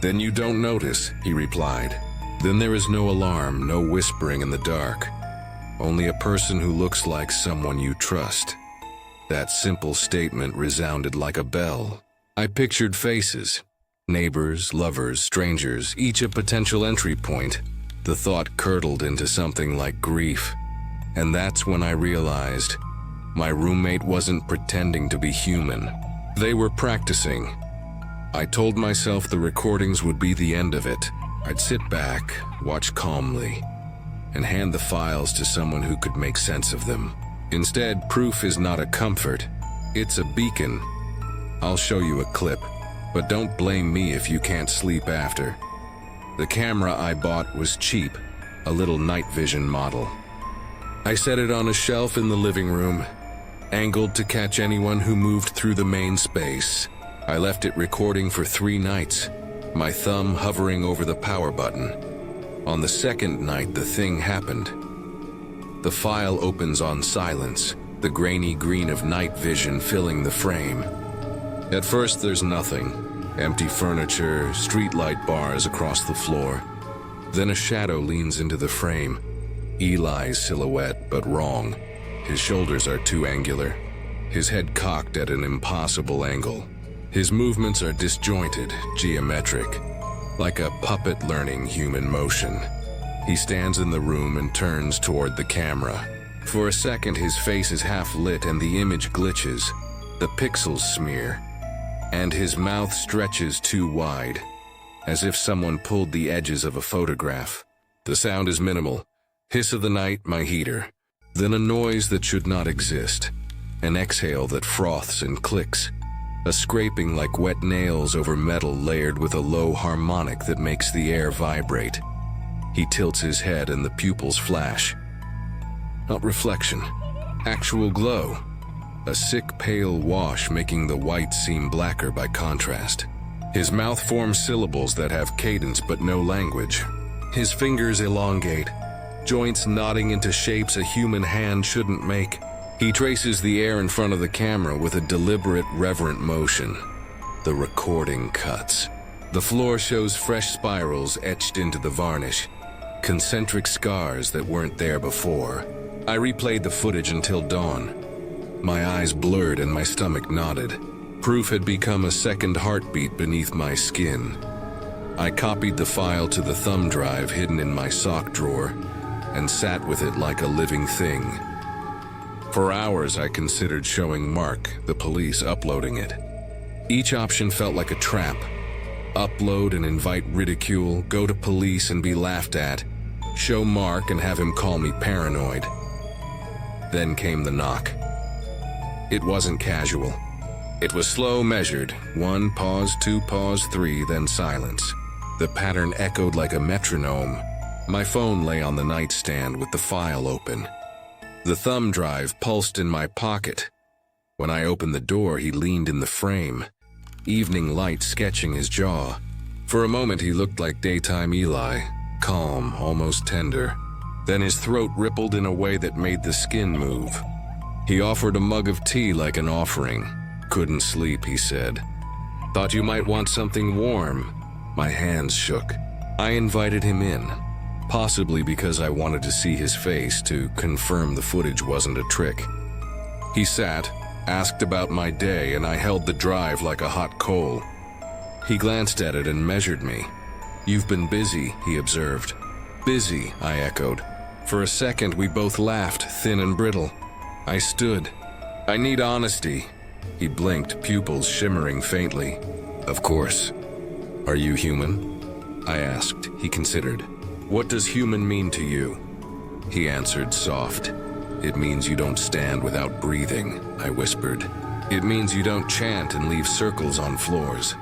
"Then you don't notice," he replied. "Then there is no alarm, no whispering in the dark. Only a person who looks like someone you trust." That simple statement resounded like a bell. I pictured faces. Neighbors, lovers, strangers, each a potential entry point. The thought curdled into something like grief. And that's when I realized my roommate wasn't pretending to be human. They were practicing. I told myself the recordings would be the end of it. I'd sit back, watch calmly, and hand the files to someone who could make sense of them. Instead, proof is not a comfort. It's a beacon. I'll show you a clip, but don't blame me if you can't sleep after. The camera I bought was cheap, a little night vision model. I set it on a shelf in the living room, angled to catch anyone who moved through the main space. I left it recording for 3 nights, my thumb hovering over the power button. On the second night, the thing happened. The file opens on silence, the grainy green of night vision filling the frame. At first, there's nothing. Empty furniture, streetlight bars across the floor. Then a shadow leans into the frame. Eli's silhouette, but wrong. His shoulders are too angular. His head cocked at an impossible angle. His movements are disjointed, geometric, like a puppet learning human motion. He stands in the room and turns toward the camera. For a second, his face is half lit and the image glitches. The pixels smear, and his mouth stretches too wide, as if someone pulled the edges of a photograph. The sound is minimal. Hiss of the night, my heater. Then a noise that should not exist. An exhale that froths and clicks. a scraping like wet nails over metal layered with a low harmonic that makes the air vibrate. He tilts his head and the pupils flash. Not reflection, actual glow. A sick pale wash making the white seem blacker by contrast. His mouth forms syllables that have cadence but no language. His fingers elongate, joints knotting into shapes a human hand shouldn't make. He traces the air in front of the camera with a deliberate, reverent motion. The recording cuts. The floor shows fresh spirals etched into the varnish, concentric scars that weren't there before. I replayed the footage until dawn. My eyes blurred and my stomach knotted. Proof had become a second heartbeat beneath my skin. I copied the file to the thumb drive hidden in my sock drawer and sat with it like a living thing. For hours I considered showing Mark, the police, uploading it. Each option felt like a trap. Upload and invite ridicule, go to police and be laughed at, show Mark and have him call me paranoid. Then came the knock. It wasn't casual. It was slow measured, 1 pause, 2 pause, 3, then silence. The pattern echoed like a metronome. My phone lay on the nightstand with the file open. The thumb drive pulsed in my pocket. When I opened the door, he leaned in the frame, evening light sketching his jaw. For a moment, he looked like daytime Eli, calm, almost tender. Then his throat rippled in a way that made the skin move. He offered a mug of tea like an offering. Couldn't sleep, he said. Thought you might want something warm. My hands shook. I invited him in, possibly because I wanted to see his face to confirm the footage wasn't a trick. He sat, asked about my day, and I held the drive like a hot coal. He glanced at it and measured me. "You've been busy," he observed. "Busy," I echoed. For a second, we both laughed, thin and brittle. I stood. "I need honesty." He blinked, pupils shimmering faintly. "Of course." "Are you human?" I asked. He considered. "What does human mean to you?" He answered, soft. "It means you don't stand without breathing," I whispered. "It means you don't chant and leave circles on floors.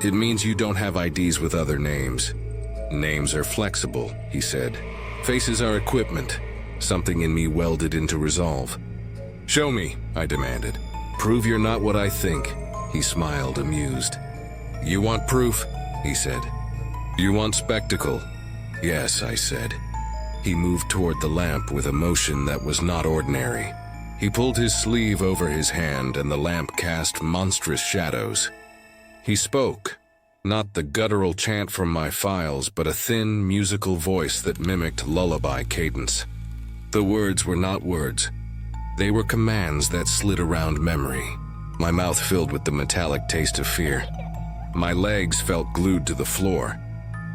It means you don't have IDs with other names. Names are flexible," he said. "Faces are equipment." Something in me welded into resolve. "Show me," I demanded. "Prove you're not what I think." He smiled, amused. "You want proof?" he said. "You want spectacle?" "Yes," I said. He moved toward the lamp with a motion that was not ordinary. He pulled his sleeve over his hand and the lamp cast monstrous shadows. He spoke, not the guttural chant from my files, but a thin, musical voice that mimicked lullaby cadence. The words were not words. They were commands that slid around memory. My mouth filled with the metallic taste of fear. My legs felt glued to the floor.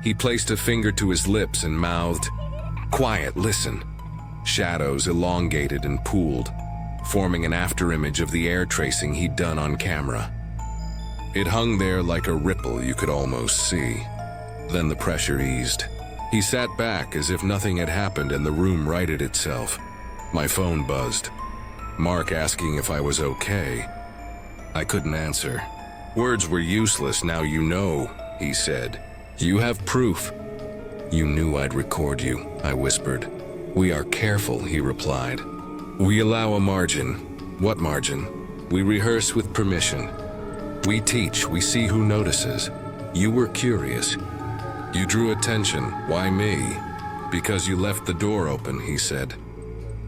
He placed a finger to his lips and mouthed, "Quiet, listen." Shadows elongated and pooled, forming an afterimage of the air tracing he'd done on camera. It hung there like a ripple you could almost see. Then the pressure eased. He sat back as if nothing had happened and the room righted itself. My phone buzzed. Mark asking if I was okay. I couldn't answer. "Words were useless, now you know," he said. "You have proof." "You knew I'd record you," I whispered. "We are careful," he replied. "We allow a margin." "What margin?" "We rehearse with permission. We teach, we see who notices. You were curious. You drew attention. Why me?" "Because you left the door open," he said.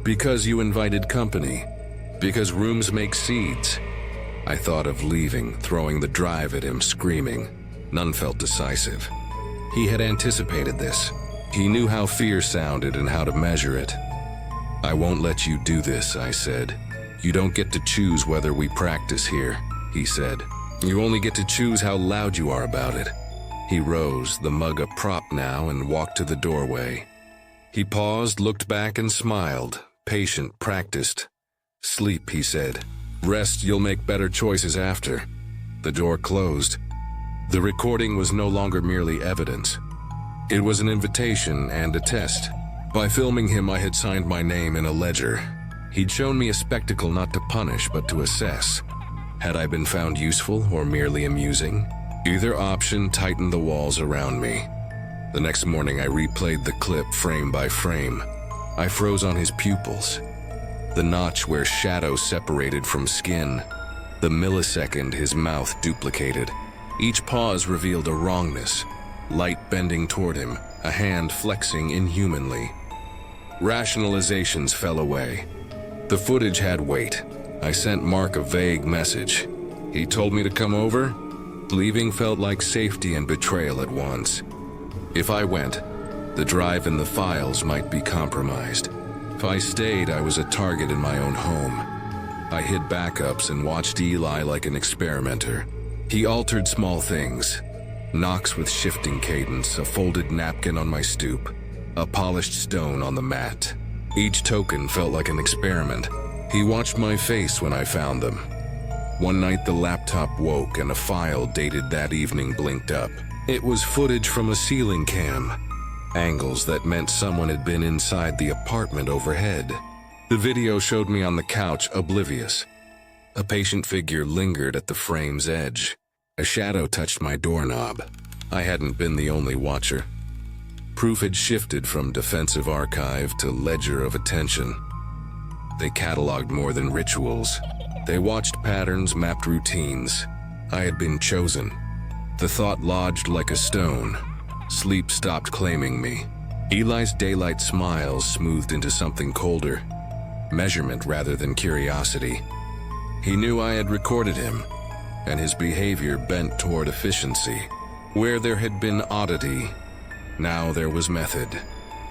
"Because you invited company. Because rooms make seeds." I thought of leaving, throwing the drive at him, screaming. None felt decisive. He had anticipated this. He knew how fear sounded and how to measure it. "I won't let you do this," I said. "You don't get to choose whether we practice here," he said. "You only get to choose how loud you are about it." He rose, the mug a prop now, and walked to the doorway. He paused, looked back and smiled. Patient, practiced. "Sleep," he said. "Rest, you'll make better choices after." The door closed. The recording was no longer merely evidence. It was an invitation and a test. By filming him, I had signed my name in a ledger. He'd shown me a spectacle not to punish, but to assess. Had I been found useful or merely amusing? Either option tightened the walls around me. The next morning I replayed the clip frame by frame. I froze on his pupils, the notch where shadow separated from skin, the millisecond his mouth duplicated. Each pause revealed a wrongness, light bending toward him, a hand flexing inhumanly. Rationalizations fell away. The footage had weight. I sent Mark a vague message. He told me to come over. Leaving felt like safety and betrayal at once. If I went, the drive and the files might be compromised. If I stayed, I was a target in my own home. I hid backups and watched Eli like an experimenter. He altered small things. Knocks with shifting cadence, a folded napkin on my stoop, a polished stone on the mat. Each token felt like an experiment. He watched my face when I found them. One night the laptop woke and a file dated that evening blinked up. It was footage from a ceiling cam. Angles that meant someone had been inside the apartment overhead. The video showed me on the couch, oblivious. A patient figure lingered at the frame's edge. A shadow touched my doorknob. I hadn't been the only watcher. Proof had shifted from defensive archive to ledger of attention. They cataloged more than rituals. They watched patterns, mapped routines. I had been chosen. The thought lodged like a stone. Sleep stopped claiming me. Eli's daylight smiles smoothed into something colder. Measurement rather than curiosity. He knew I had recorded him, and his behavior bent toward efficiency. Where there had been oddity, now there was method.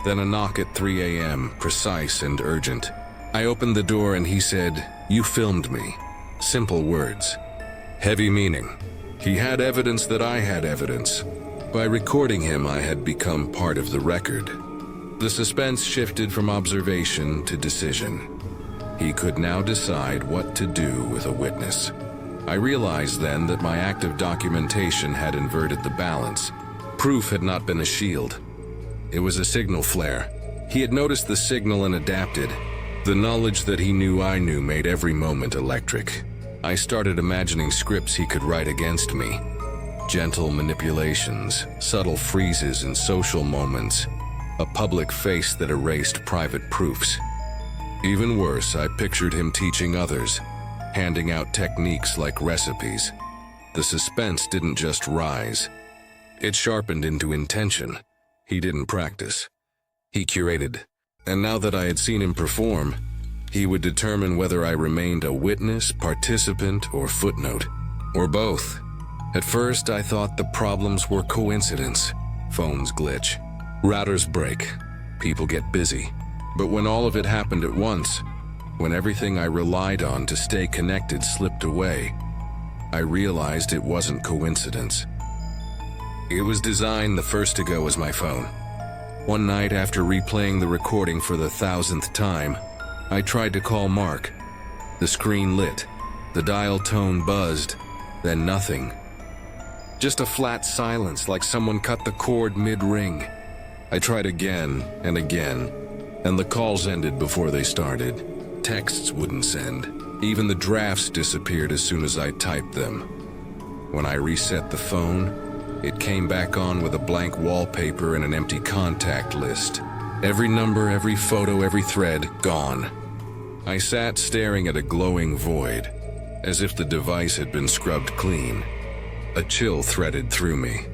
Then a knock at 3 a.m., precise and urgent. I opened the door and he said, "You filmed me." Simple words. Heavy meaning. He had evidence that I had evidence. By recording him, I had become part of the record. The suspense shifted from observation to decision. He could now decide what to do with a witness. I realized then that my active documentation had inverted the balance. Proof had not been a shield. It was a signal flare. He had noticed the signal and adapted. The knowledge that he knew I knew made every moment electric. I started imagining scripts he could write against me. Gentle manipulations, subtle freezes in social moments, a public face that erased private proofs. Even worse, I pictured him teaching others, handing out techniques like recipes. The suspense didn't just rise. It sharpened into intention. He didn't practice. He curated. And now that I had seen him perform, he would determine whether I remained a witness, participant, or footnote, or both. At first, I thought the problems were coincidence. Phones glitch. Routers break. People get busy. But when all of it happened at once, when everything I relied on to stay connected slipped away, I realized it wasn't coincidence. It was designed. The first to go was my phone. One night after replaying the recording for the 1,000th time, I tried to call Mark. The screen lit. The dial tone buzzed. Then nothing. Just a flat silence, like someone cut the cord mid-ring. I tried again and again, and the calls ended before they started. Texts wouldn't send. Even the drafts disappeared as soon as I typed them. When I reset the phone, it came back on with a blank wallpaper and an empty contact list. Every number, every photo, every thread, gone. I sat staring at a glowing void, as if the device had been scrubbed clean. A chill threaded through me.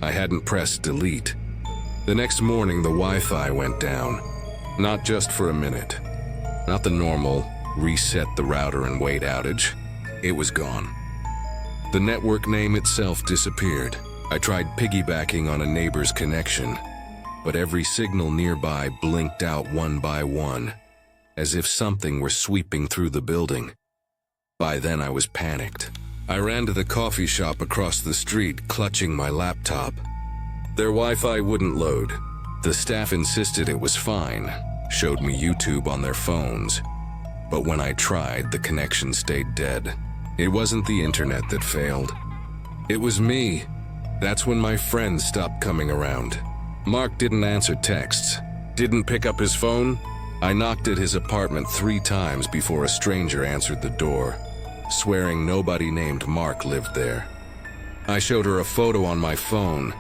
I hadn't pressed delete. The next morning, the Wi-Fi went down. Not just for a minute. Not the normal, reset the router and wait outage. It was gone. The network name itself disappeared. I tried piggybacking on a neighbor's connection, but every signal nearby blinked out one by one, as if something were sweeping through the building. By then I was panicked. I ran to the coffee shop across the street, clutching my laptop. Their Wi-Fi wouldn't load. The staff insisted it was fine, showed me YouTube on their phones. But when I tried, the connection stayed dead. It wasn't the internet that failed. It was me. That's when my friends stopped coming around. Mark didn't answer texts, didn't pick up his phone. I knocked at his apartment 3 times before a stranger answered the door. swearing nobody named Mark lived there. I showed her a photo on my phone,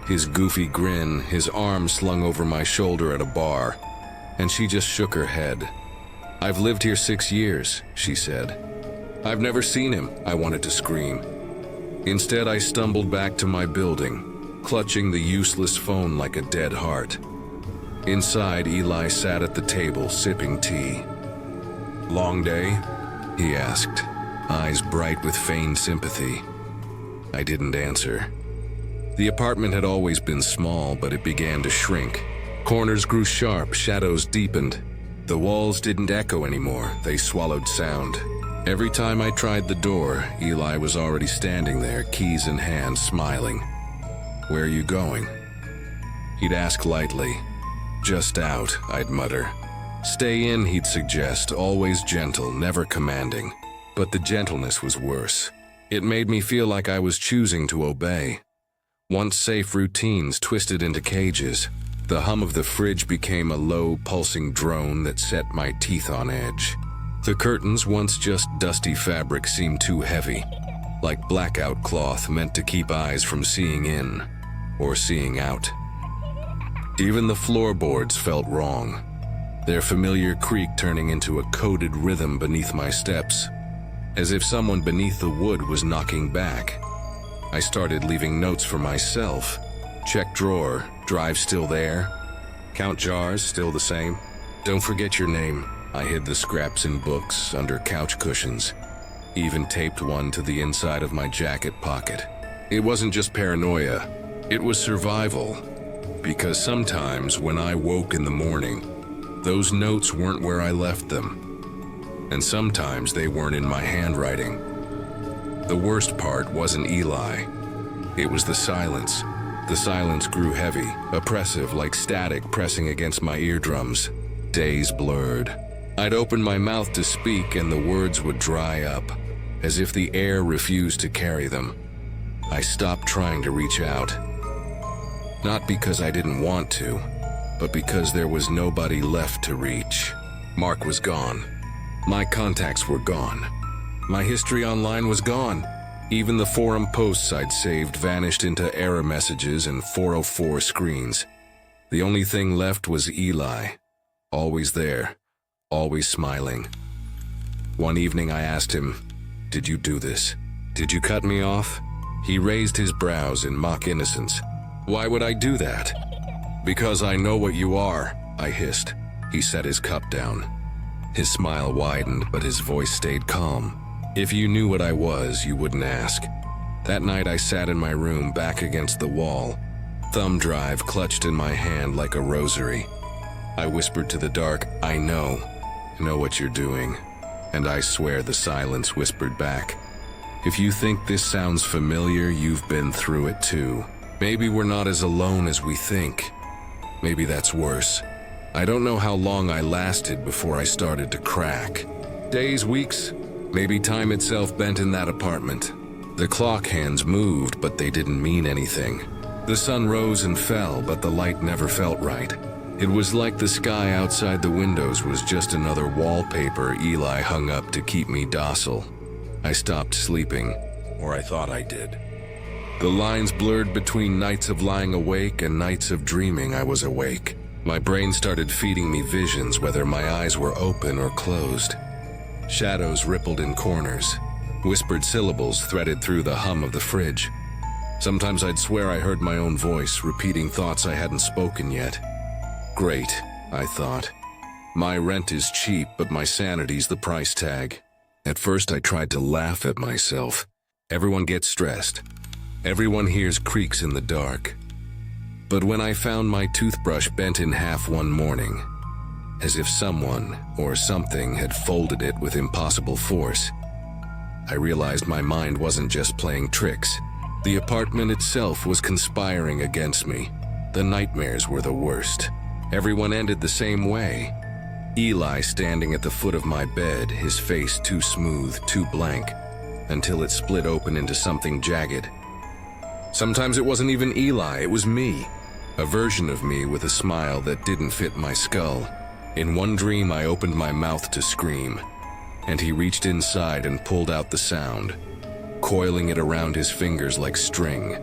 his goofy grin, his arm slung over my shoulder at a bar, and she just shook her head. "I've lived here 6 years," she said. "I've never seen him," I wanted to scream. Instead, I stumbled back to my building, clutching the useless phone like a dead heart. Inside, Eli sat at the table, sipping tea. "Long day?" he asked, eyes bright with feigned sympathy. I didn't answer. The apartment had always been small, but it began to shrink. Corners grew sharp, shadows deepened. The walls didn't echo anymore, they swallowed sound. Every time I tried the door, Eli was already standing there, keys in hand, smiling. "Where are you going?" He'd ask lightly. "Just out," I'd mutter. "Stay in," he'd suggest, always gentle, never commanding. But the gentleness was worse. It made me feel like I was choosing to obey. Once safe routines twisted into cages. The hum of the fridge became a low, pulsing drone that set my teeth on edge. The curtains, once just dusty fabric, seemed too heavy, like blackout cloth meant to keep eyes from seeing in or seeing out. Even the floorboards felt wrong, their familiar creak turning into a coded rhythm beneath my steps, as if someone beneath the wood was knocking back. I started leaving notes for myself. Check drawer, drive still there. Count jars, still the same. Don't forget your name. I hid the scraps and books under couch cushions, even taped one to the inside of my jacket pocket. It wasn't just paranoia, it was survival. Because sometimes when I woke in the morning, those notes weren't where I left them. And sometimes they weren't in my handwriting. The worst part wasn't Eli. It was the silence. The silence grew heavy, oppressive, like static pressing against my eardrums. Days blurred. I'd open my mouth to speak and the words would dry up, as if the air refused to carry them. I stopped trying to reach out. Not because I didn't want to, but because there was nobody left to reach. Mark was gone. My contacts were gone. My history online was gone. Even the forum posts I'd saved vanished into error messages and 404 screens. The only thing left was Eli, always there, always smiling. One evening I asked him, "Did you do this? Did you cut me off?" He raised his brows in mock innocence. "Why would I do that?" "Because I know what you are," I hissed. He set his cup down. His smile widened, but his voice stayed calm. "If you knew what I was, you wouldn't ask." That night I sat in my room, back against the wall, thumb drive clutched in my hand like a rosary. I whispered to the dark, "I know what you're doing." And I swear the silence whispered back, "If you think this sounds familiar, you've been through it too. Maybe we're not as alone as we think. Maybe that's worse." I don't know how long I lasted before I started to crack. Days, weeks, maybe time itself bent in that apartment. The clock hands moved, but they didn't mean anything. The sun rose and fell, but the light never felt right. It was like the sky outside the windows was just another wallpaper Eli hung up to keep me docile. I stopped sleeping, or I thought I did. The lines blurred between nights of lying awake and nights of dreaming I was awake. My brain started feeding me visions whether my eyes were open or closed. Shadows rippled in corners. Whispered syllables threaded through the hum of the fridge. Sometimes I'd swear I heard my own voice, repeating thoughts I hadn't spoken yet. Great, I thought. My rent is cheap, but my sanity's the price tag. At first I tried to laugh at myself. Everyone gets stressed. Everyone hears creaks in the dark. But when I found my toothbrush bent in half one morning, as if someone or something had folded it with impossible force, I realized my mind wasn't just playing tricks. The apartment itself was conspiring against me. The nightmares were the worst. Everyone ended the same way. Eli standing at the foot of my bed, his face too smooth, too blank, until it split open into something jagged. Sometimes it wasn't even Eli, it was me. A version of me with a smile that didn't fit my skull. In one dream, I opened my mouth to scream. and he reached inside and pulled out the sound, coiling it around his fingers like string.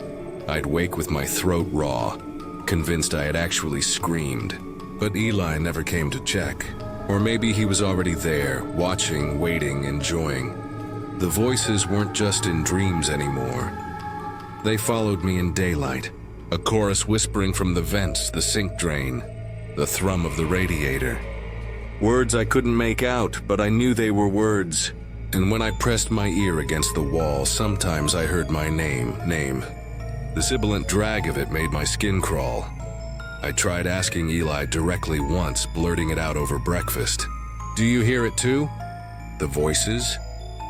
I'd wake with my throat raw, convinced I had actually screamed. But Eli never came to check. Or maybe he was already there, watching, waiting, enjoying. The voices weren't just in dreams anymore. They followed me in daylight, a chorus whispering from the vents, the sink drain, the thrum of the radiator. Words I couldn't make out, but I knew they were words. And when I pressed my ear against the wall, sometimes I heard my name. The sibilant drag of it made my skin crawl. I tried asking Eli directly once, blurting it out over breakfast. "Do you hear it too?" "The voices?"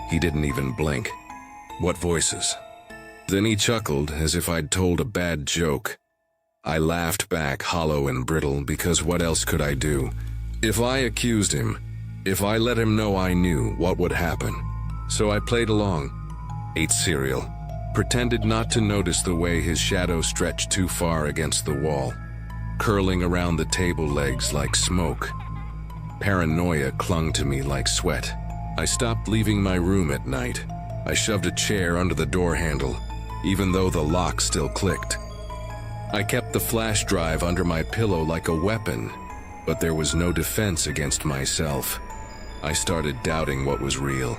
He didn't even blink. "What voices?" Then he chuckled as if I'd told a bad joke. I laughed back, hollow and brittle, because what else could I do? If I accused him, if I let him know I knew, what would happen? So I played along, ate cereal, pretended not to notice the way his shadow stretched too far against the wall, curling around the table legs like smoke. Paranoia clung to me like sweat. I stopped leaving my room at night. I shoved a chair under the door handle, even though the lock still clicked. I kept the flash drive under my pillow like a weapon, but there was no defense against myself. I started doubting what was real.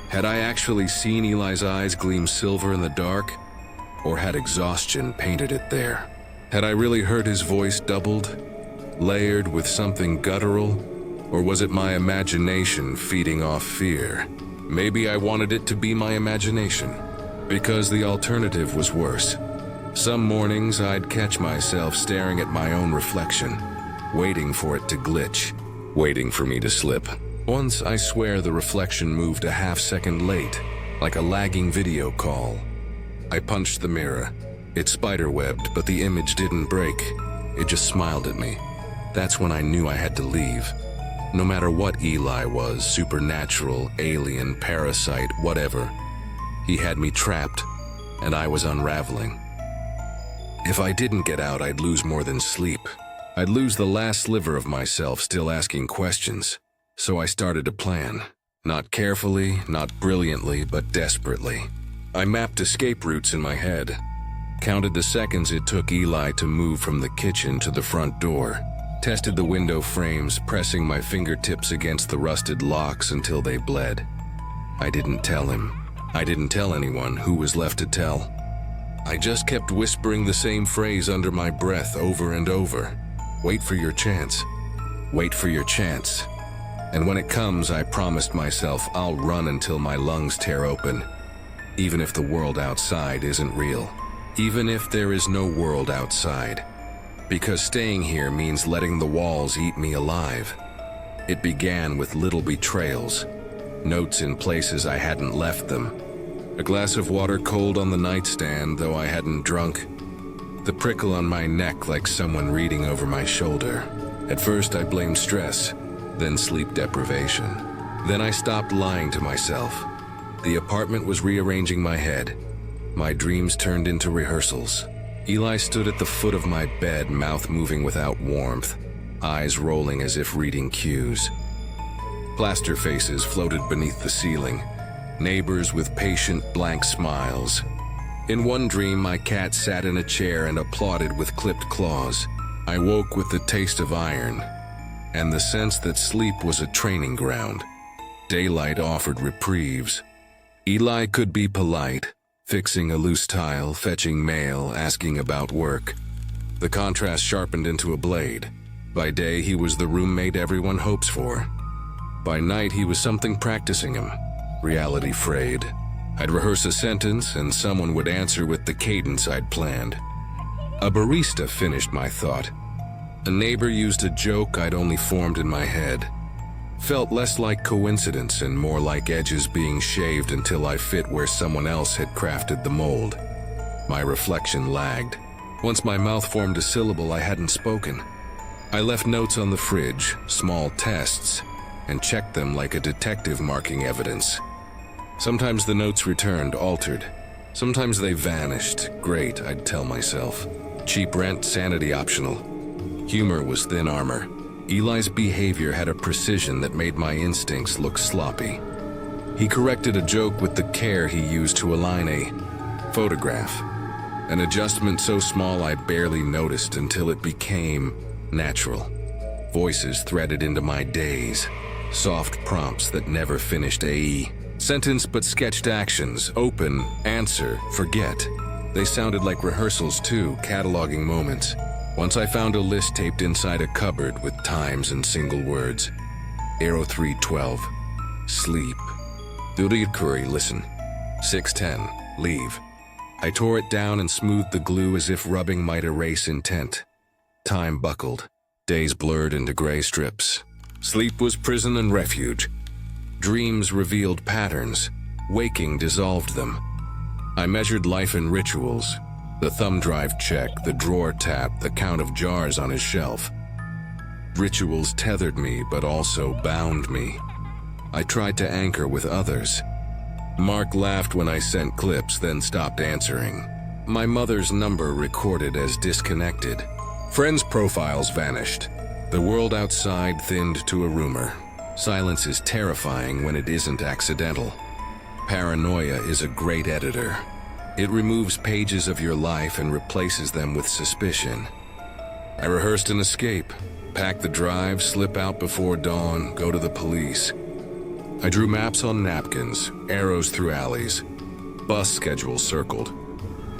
Had I actually seen Eli's eyes gleam silver in the dark? Or had exhaustion painted it there? Had I really heard his voice doubled, layered with something guttural? Or was it my imagination feeding off fear? Maybe I wanted it to be my imagination, because the alternative was worse. Some mornings I'd catch myself staring at my own reflection, waiting for it to glitch, waiting for me to slip. Once, I swear, the reflection moved a half-second late, like a lagging video call. I punched the mirror. It spiderwebbed, but the image didn't break. It just smiled at me. That's when I knew I had to leave. No matter what Eli was, supernatural, alien, parasite, whatever, he had me trapped, and I was unraveling. If I didn't get out, I'd lose more than sleep. I'd lose the last sliver of myself still asking questions. So I started a plan. Not carefully, not brilliantly, but desperately. I mapped escape routes in my head, counted the seconds it took Eli to move from the kitchen to the front door, tested the window frames, pressing my fingertips against the rusted locks until they bled. I didn't tell him. I didn't tell anyone. Who was left to tell? I just kept whispering the same phrase under my breath over and over. Wait for your chance. Wait for your chance. And when it comes, I promised myself I'll run until my lungs tear open, even if the world outside isn't real. Even if there is no world outside. Because staying here means letting the walls eat me alive. It began with little betrayals, notes in places I hadn't left them, a glass of water cold on the nightstand though I hadn't drunk, the prickle on my neck like someone reading over my shoulder. At first I blamed stress, then sleep deprivation. Then I stopped lying to myself. The apartment was rearranging my head. My dreams turned into rehearsals. Eli stood at the foot of my bed, mouth moving without warmth, eyes rolling as if reading cues. Plaster faces floated beneath the ceiling, neighbors with patient, blank smiles. In one dream, my cat sat in a chair and applauded with clipped claws. I woke with the taste of iron, and the sense that sleep was a training ground. Daylight offered reprieves. Eli could be polite, fixing a loose tile, fetching mail, asking about work. The contrast sharpened into a blade. By day, he was the roommate everyone hopes for. By night, he was something practicing him, reality frayed. I'd rehearse a sentence, and someone would answer with the cadence I'd planned. A barista finished my thought. A neighbor used a joke I'd only formed in my head. Felt less like coincidence and more like edges being shaved until I fit where someone else had crafted the mold. My reflection lagged. Once my mouth formed a syllable I hadn't spoken. I left notes on the fridge, small tests, and checked them like a detective marking evidence. Sometimes the notes returned, altered. Sometimes they vanished. Great, I'd tell myself. Cheap rent, sanity optional. Humor was thin armor. Eli's behavior had a precision that made my instincts look sloppy. He corrected a joke with the care he used to align a photograph. An adjustment so small I barely noticed until it became natural. Voices threaded into my days. Soft prompts that never finished AE. Sentence but sketched actions. Open, answer, forget. They sounded like rehearsals too, cataloging moments. Once I found a list taped inside a cupboard with times and single words. Arrow 312. Sleep. Curry, listen. 6:10. Leave. I tore it down and smoothed the glue as if rubbing might erase intent. Time buckled. Days blurred into gray strips. Sleep was prison and refuge. Dreams revealed patterns. Waking dissolved them. I measured life in rituals. The thumb drive check, the drawer tap, the count of jars on his shelf. Rituals tethered me, but also bound me. I tried to anchor with others. Mark laughed when I sent clips, then stopped answering. My mother's number recorded as disconnected. Friends' profiles vanished. The world outside thinned to a rumor. Silence is terrifying when it isn't accidental. Paranoia is a great editor. It removes pages of your life and replaces them with suspicion. I rehearsed an escape. Pack the drive, slip out before dawn, go to the police. I drew maps on napkins, arrows through alleys, bus schedules circled.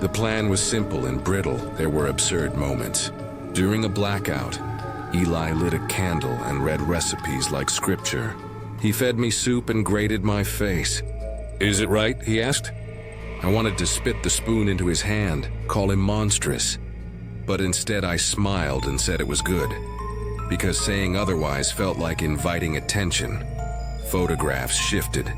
The plan was simple and brittle. There were absurd moments. During a blackout, Eli lit a candle and read recipes like scripture. He fed me soup and grated my face. "Is it right?" he asked. I wanted to spit the spoon into his hand, call him monstrous. But instead I smiled and said it was good, because saying otherwise felt like inviting attention. Photographs shifted.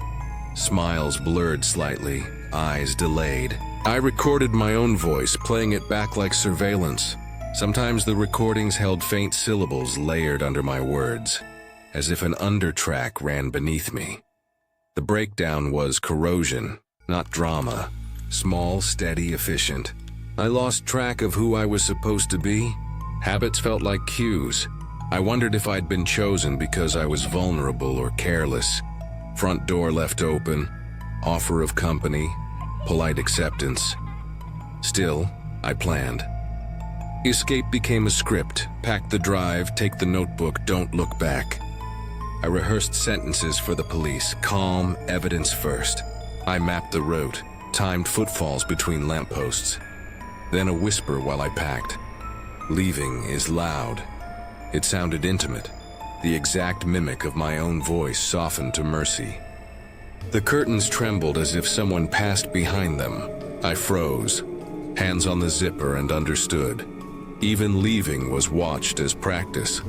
Smiles blurred slightly, eyes delayed. I recorded my own voice, playing it back like surveillance. Sometimes the recordings held faint syllables layered under my words, as if an undertrack ran beneath me. The breakdown was corrosion, not drama. Small, steady, efficient. I lost track of who I was supposed to be. Habits felt like cues. I wondered if I'd been chosen because I was vulnerable or careless. Front door left open, offer of company, polite acceptance. Still, I planned. Escape became a script. Pack the drive, take the notebook, don't look back. I rehearsed sentences for the police, calm, evidence first. I mapped the route, timed footfalls between lampposts. Then a whisper while I packed. Leaving is loud. It sounded intimate. The exact mimic of my own voice softened to mercy. The curtains trembled as if someone passed behind them. I froze, hands on the zipper, and understood. Even leaving was watched as practice.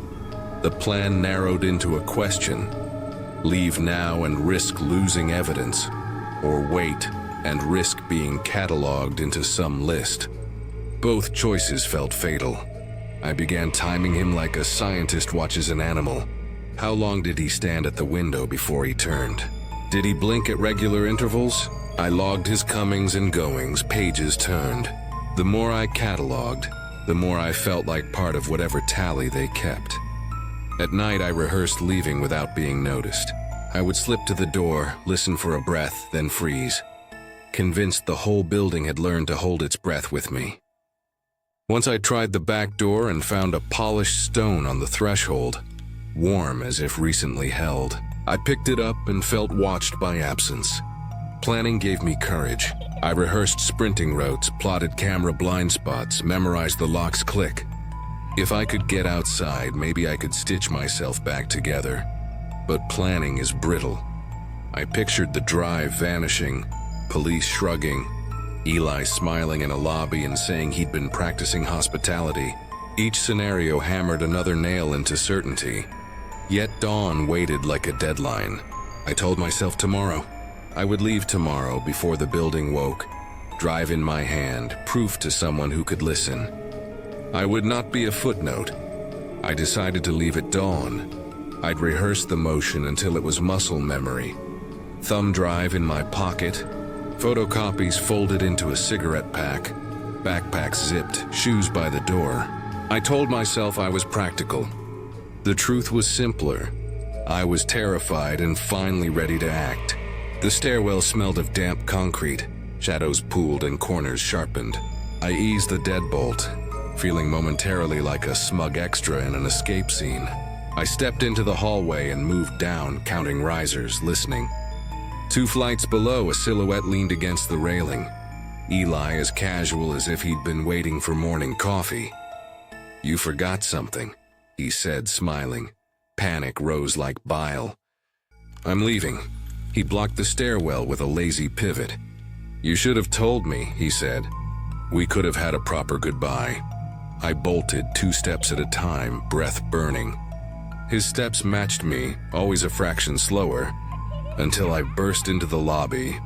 The plan narrowed into a question. Leave now and risk losing evidence, or wait and risk being cataloged into some list. Both choices felt fatal. I began timing him like a scientist watches an animal. How long did he stand at the window before he turned? Did he blink at regular intervals? I logged his comings and goings, pages turned. The more I cataloged, the more I felt like part of whatever tally they kept. At night, I rehearsed leaving without being noticed. I would slip to the door, listen for a breath, then freeze, convinced the whole building had learned to hold its breath with me. Once I tried the back door and found a polished stone on the threshold, warm as if recently held. I picked it up and felt watched by absence. Planning gave me courage. I rehearsed sprinting routes, plotted camera blind spots, memorized the lock's click. If I could get outside, maybe I could stitch myself back together. But planning is brittle. I pictured the drive vanishing, police shrugging, Eli smiling in a lobby and saying he'd been practicing hospitality. Each scenario hammered another nail into certainty. Yet dawn waited like a deadline. I told myself tomorrow. I would leave tomorrow before the building woke. Drive in my hand, proof to someone who could listen. I would not be a footnote. I decided to leave at dawn. I'd rehearse the motion until it was muscle memory. Thumb drive in my pocket, photocopies folded into a cigarette pack, backpack zipped, shoes by the door. I told myself I was practical. The truth was simpler. I was terrified and finally ready to act. The stairwell smelled of damp concrete. Shadows pooled and corners sharpened. I eased the deadbolt, feeling momentarily like a smug extra in an escape scene. I stepped into the hallway and moved down, counting risers, listening. 2 flights below, a silhouette leaned against the railing. Eli as casual as if he'd been waiting for morning coffee. "You forgot something," he said, smiling. Panic rose like bile. "I'm leaving." He blocked the stairwell with a lazy pivot. "You should have told me," he said. "We could have had a proper goodbye." I bolted 2 steps at a time, breath burning. His steps matched me, always a fraction slower, until I burst into the lobby.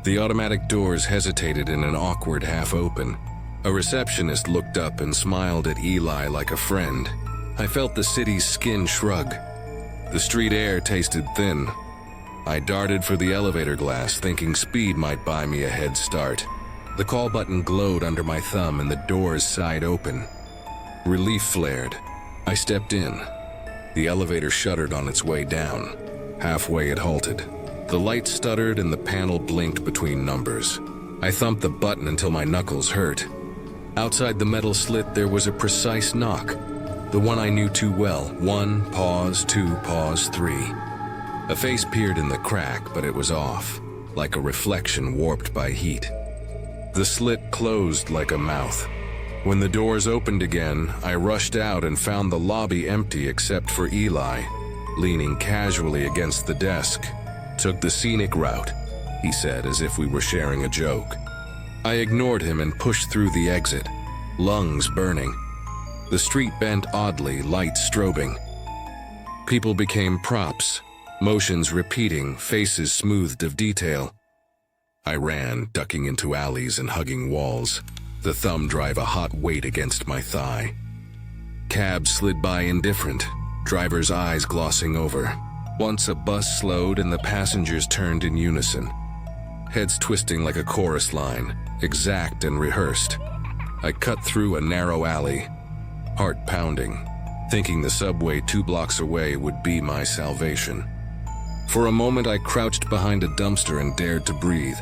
The automatic doors hesitated in an awkward half-open. A receptionist looked up and smiled at Eli like a friend. I felt the city's skin shrug. The street air tasted thin. I darted for the elevator glass, thinking speed might buy me a head start. The call button glowed under my thumb and the doors sighed open. Relief flared. I stepped in. The elevator shuddered on its way down. Halfway it halted. The light stuttered and the panel blinked between numbers. I thumped the button until my knuckles hurt. Outside the metal slit there was a precise knock. The one I knew too well. 1, pause, 2, pause, 3. A face peered in the crack, but it was off, like a reflection warped by heat. The slit closed like a mouth. When the doors opened again, I rushed out and found the lobby empty except for Eli, leaning casually against the desk. "Took the scenic route," he said as if we were sharing a joke. I ignored him and pushed through the exit, lungs burning. The street bent oddly, light strobing. People became props, motions repeating, faces smoothed of detail. I ran, ducking into alleys and hugging walls, the thumb drive a hot weight against my thigh. Cabs slid by indifferent, drivers' eyes glossing over. Once a bus slowed and the passengers turned in unison. Heads twisting like a chorus line, exact and rehearsed. I cut through a narrow alley, heart pounding, thinking the subway 2 blocks away would be my salvation. For a moment I crouched behind a dumpster and dared to breathe.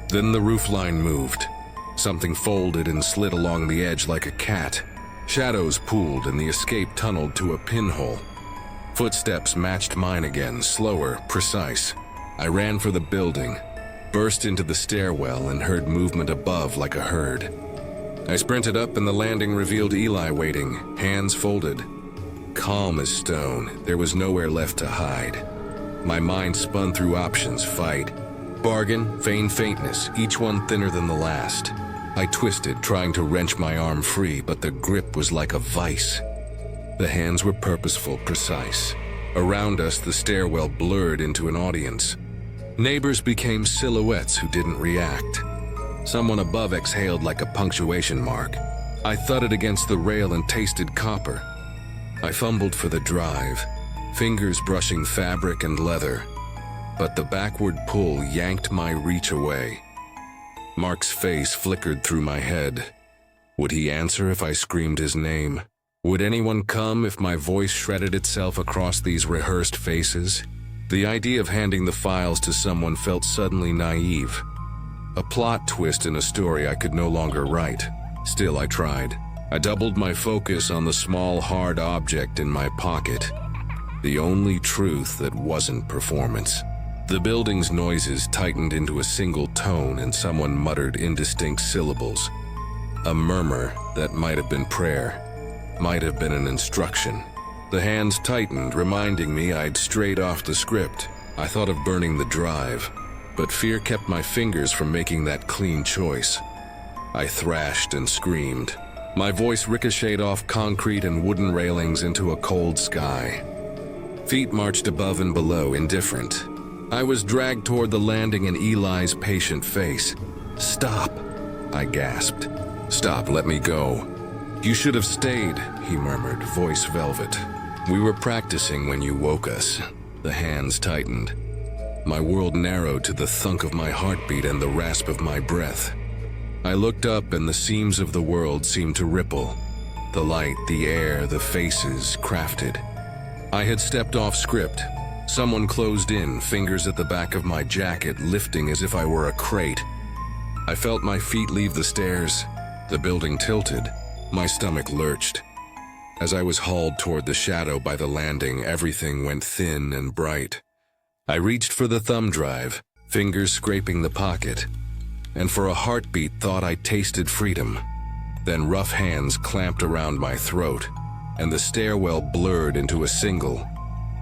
Then the roofline moved. Something folded and slid along the edge like a cat. Shadows pooled and the escape tunneled to a pinhole. Footsteps matched mine again, slower, precise. I ran for the building, burst into the stairwell and heard movement above like a herd. I sprinted up and the landing revealed Eli waiting, hands folded. Calm as stone, there was nowhere left to hide. My mind spun through options, fight, bargain, feign faintness, each one thinner than the last. I twisted, trying to wrench my arm free, but the grip was like a vice. The hands were purposeful, precise. Around us, the stairwell blurred into an audience. Neighbors became silhouettes who didn't react. Someone above exhaled like a punctuation mark. I thudded against the rail and tasted copper. I fumbled for the drive, fingers brushing fabric and leather, but the backward pull yanked my reach away. Mark's face flickered through my head. Would he answer if I screamed his name? Would anyone come if my voice shredded itself across these rehearsed faces? The idea of handing the files to someone felt suddenly naive. A plot twist in a story I could no longer write. Still, I tried. I doubled my focus on the small, hard object in my pocket. The only truth that wasn't performance. The building's noises tightened into a single tone and someone muttered indistinct syllables. A murmur that might have been prayer. Might have been an instruction. The hands tightened, reminding me I'd strayed off the script. I thought of burning the drive, but fear kept my fingers from making that clean choice. I thrashed and screamed. My voice ricocheted off concrete and wooden railings into a cold sky. Feet marched above and below, indifferent. I was dragged toward the landing in Eli's patient face. "Stop," I gasped. "Stop, let me go." "You should have stayed," he murmured, voice velvet. "We were practicing when you woke us." The hands tightened. My world narrowed to the thunk of my heartbeat and the rasp of my breath. I looked up and the seams of the world seemed to ripple. The light, the air, the faces crafted. I had stepped off script. Someone closed in, fingers at the back of my jacket, lifting as if I were a crate. I felt my feet leave the stairs. The building tilted. My stomach lurched. As I was hauled toward the shadow by the landing, everything went thin and bright. I reached for the thumb drive, fingers scraping the pocket, and for a heartbeat thought I tasted freedom. Then rough hands clamped around my throat, and the stairwell blurred into a single,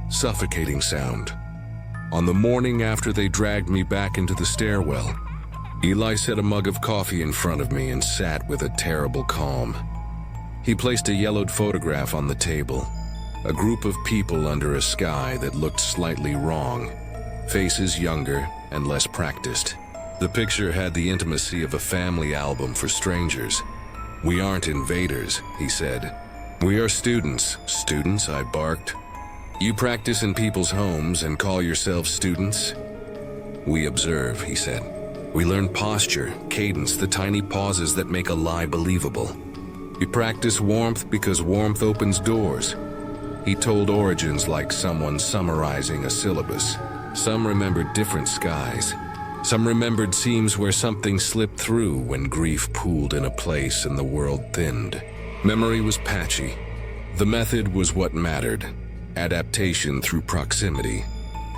suffocating sound. On the morning after they dragged me back into the stairwell, Eli set a mug of coffee in front of me and sat with a terrible calm. He placed a yellowed photograph on the table, a group of people under a sky that looked slightly wrong, faces younger and less practiced. The picture had the intimacy of a family album for strangers. "We aren't invaders," he said. "We are students." "Students?" I barked. "You practice in people's homes and call yourselves students?" "We observe," he said. "We learn posture, cadence, the tiny pauses that make a lie believable. We practice warmth because warmth opens doors." He told origins like someone summarizing a syllabus. Some remembered different skies. Some remembered seams where something slipped through when grief pooled in a place and the world thinned. Memory was patchy. The method was what mattered. Adaptation through proximity.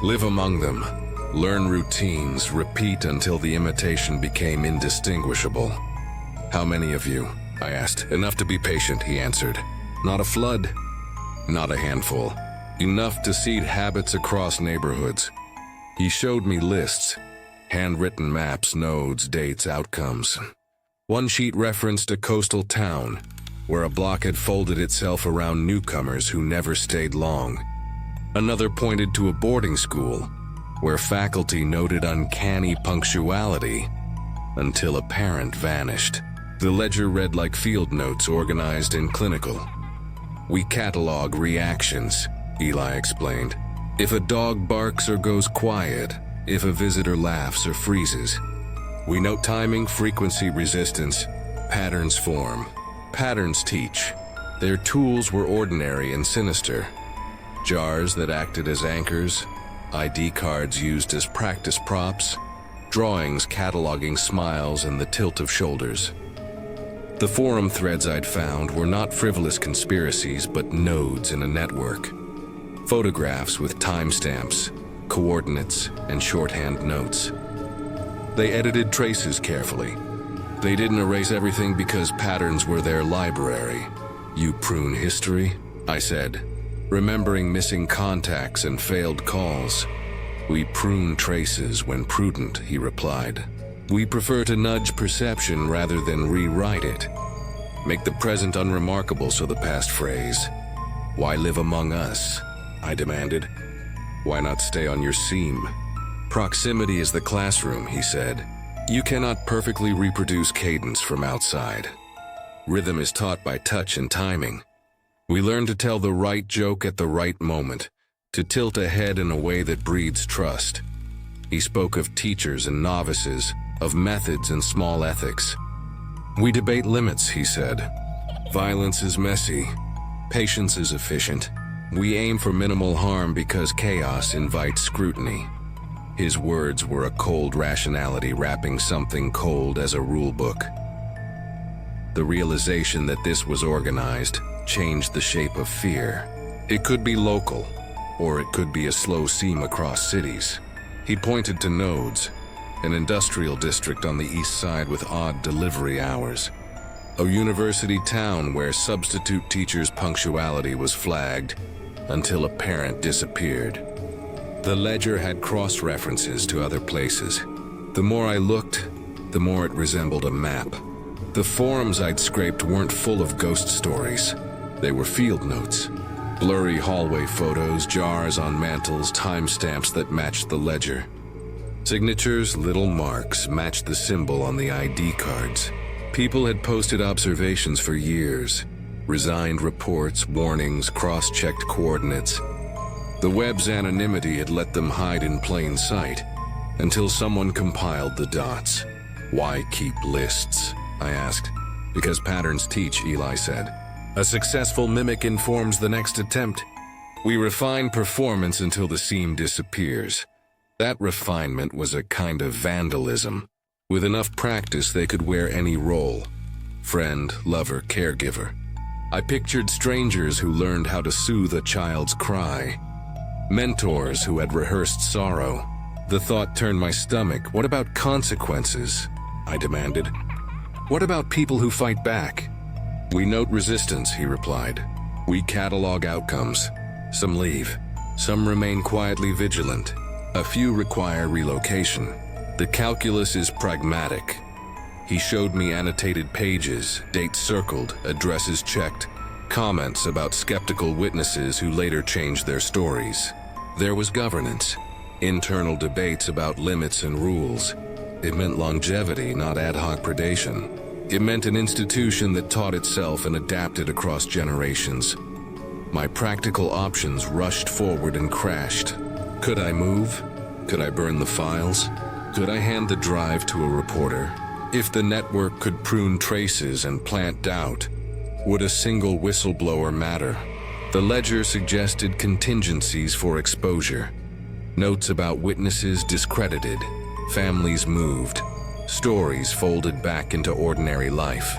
Live among them. Learn routines. Repeat until the imitation became indistinguishable. "How many of you?" I asked. "Enough to be patient," he answered. "Not a flood. Not a handful. Enough to seed habits across neighborhoods." He showed me lists. Handwritten maps, nodes, dates, outcomes. One sheet referenced a coastal town, where a block had folded itself around newcomers who never stayed long. Another pointed to a boarding school, where faculty noted uncanny punctuality until a parent vanished. The ledger read like field notes organized in clinical. "We catalog reactions," Eli explained. "If a dog barks or goes quiet, if a visitor laughs or freezes. We note timing, frequency, resistance. Patterns form. Patterns teach." Their tools were ordinary and sinister. Jars that acted as anchors, ID cards used as practice props, drawings cataloging smiles and the tilt of shoulders. The forum threads I'd found were not frivolous conspiracies, but nodes in a network. Photographs with timestamps, coordinates, and shorthand notes. They edited traces carefully. They didn't erase everything because patterns were their library. "You prune history?" I said, remembering missing contacts and failed calls. "We prune traces when prudent," he replied. "We prefer to nudge perception rather than rewrite it. Make the present unremarkable, so the past phrase. Why live among us?" I demanded. "Why not stay on your seam?" "Proximity is the classroom," he said. "You cannot perfectly reproduce cadence from outside. Rhythm is taught by touch and timing. We learn to tell the right joke at the right moment, to tilt ahead in a way that breeds trust." He spoke of teachers and novices, of methods and small ethics. "We debate limits," he said. "Violence is messy. Patience is efficient. We aim for minimal harm because chaos invites scrutiny." His words were a cold rationality wrapping something cold as a rule book. The realization that this was organized changed the shape of fear. It could be local, or it could be a slow seam across cities. He pointed to nodes, an industrial district on the east side with odd delivery hours. A university town where substitute teachers' punctuality was flagged until a parent disappeared. The ledger had cross-references to other places. The more I looked, the more it resembled a map. The forums I'd scraped weren't full of ghost stories. They were field notes. Blurry hallway photos, jars on mantles, timestamps that matched the ledger. Signatures, little marks, matched the symbol on the ID cards. People had posted observations for years. Resigned reports, warnings, cross-checked coordinates. The web's anonymity had let them hide in plain sight, until someone compiled the dots. "Why keep lists?" I asked. "Because patterns teach," Eli said. "A successful mimic informs the next attempt." We refine performance until the seam disappears. That refinement was a kind of vandalism. With enough practice, they could wear any role. Friend, lover, caregiver. I pictured strangers who learned how to soothe a child's cry. Mentors who had rehearsed sorrow. The thought turned my stomach. What about consequences? I demanded. What about people who fight back? We note resistance, he replied. We catalog outcomes. Some leave. Some remain quietly vigilant. A few require relocation. The calculus is pragmatic. He showed me annotated pages, dates circled, addresses checked, comments about skeptical witnesses who later changed their stories. There was governance, internal debates about limits and rules. It meant longevity, not ad hoc predation. It meant an institution that taught itself and adapted across generations. My practical options rushed forward and crashed. Could I move? Could I burn the files? Could I hand the drive to a reporter? If the network could prune traces and plant doubt, would a single whistleblower matter? The ledger suggested contingencies for exposure. Notes about witnesses discredited, families moved, stories folded back into ordinary life.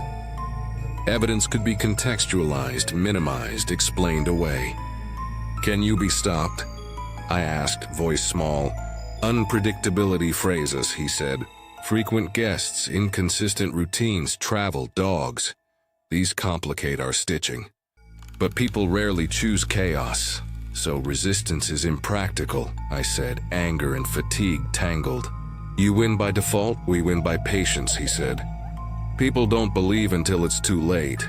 Evidence could be contextualized, minimized, explained away. Can you be stopped? I asked, voice small. Unpredictability phrases, he said. Frequent guests, inconsistent routines, travel, dogs. These complicate our stitching. But people rarely choose chaos, so resistance is impractical, I said, anger and fatigue tangled. You win by default, we win by patience, he said. People don't believe until it's too late.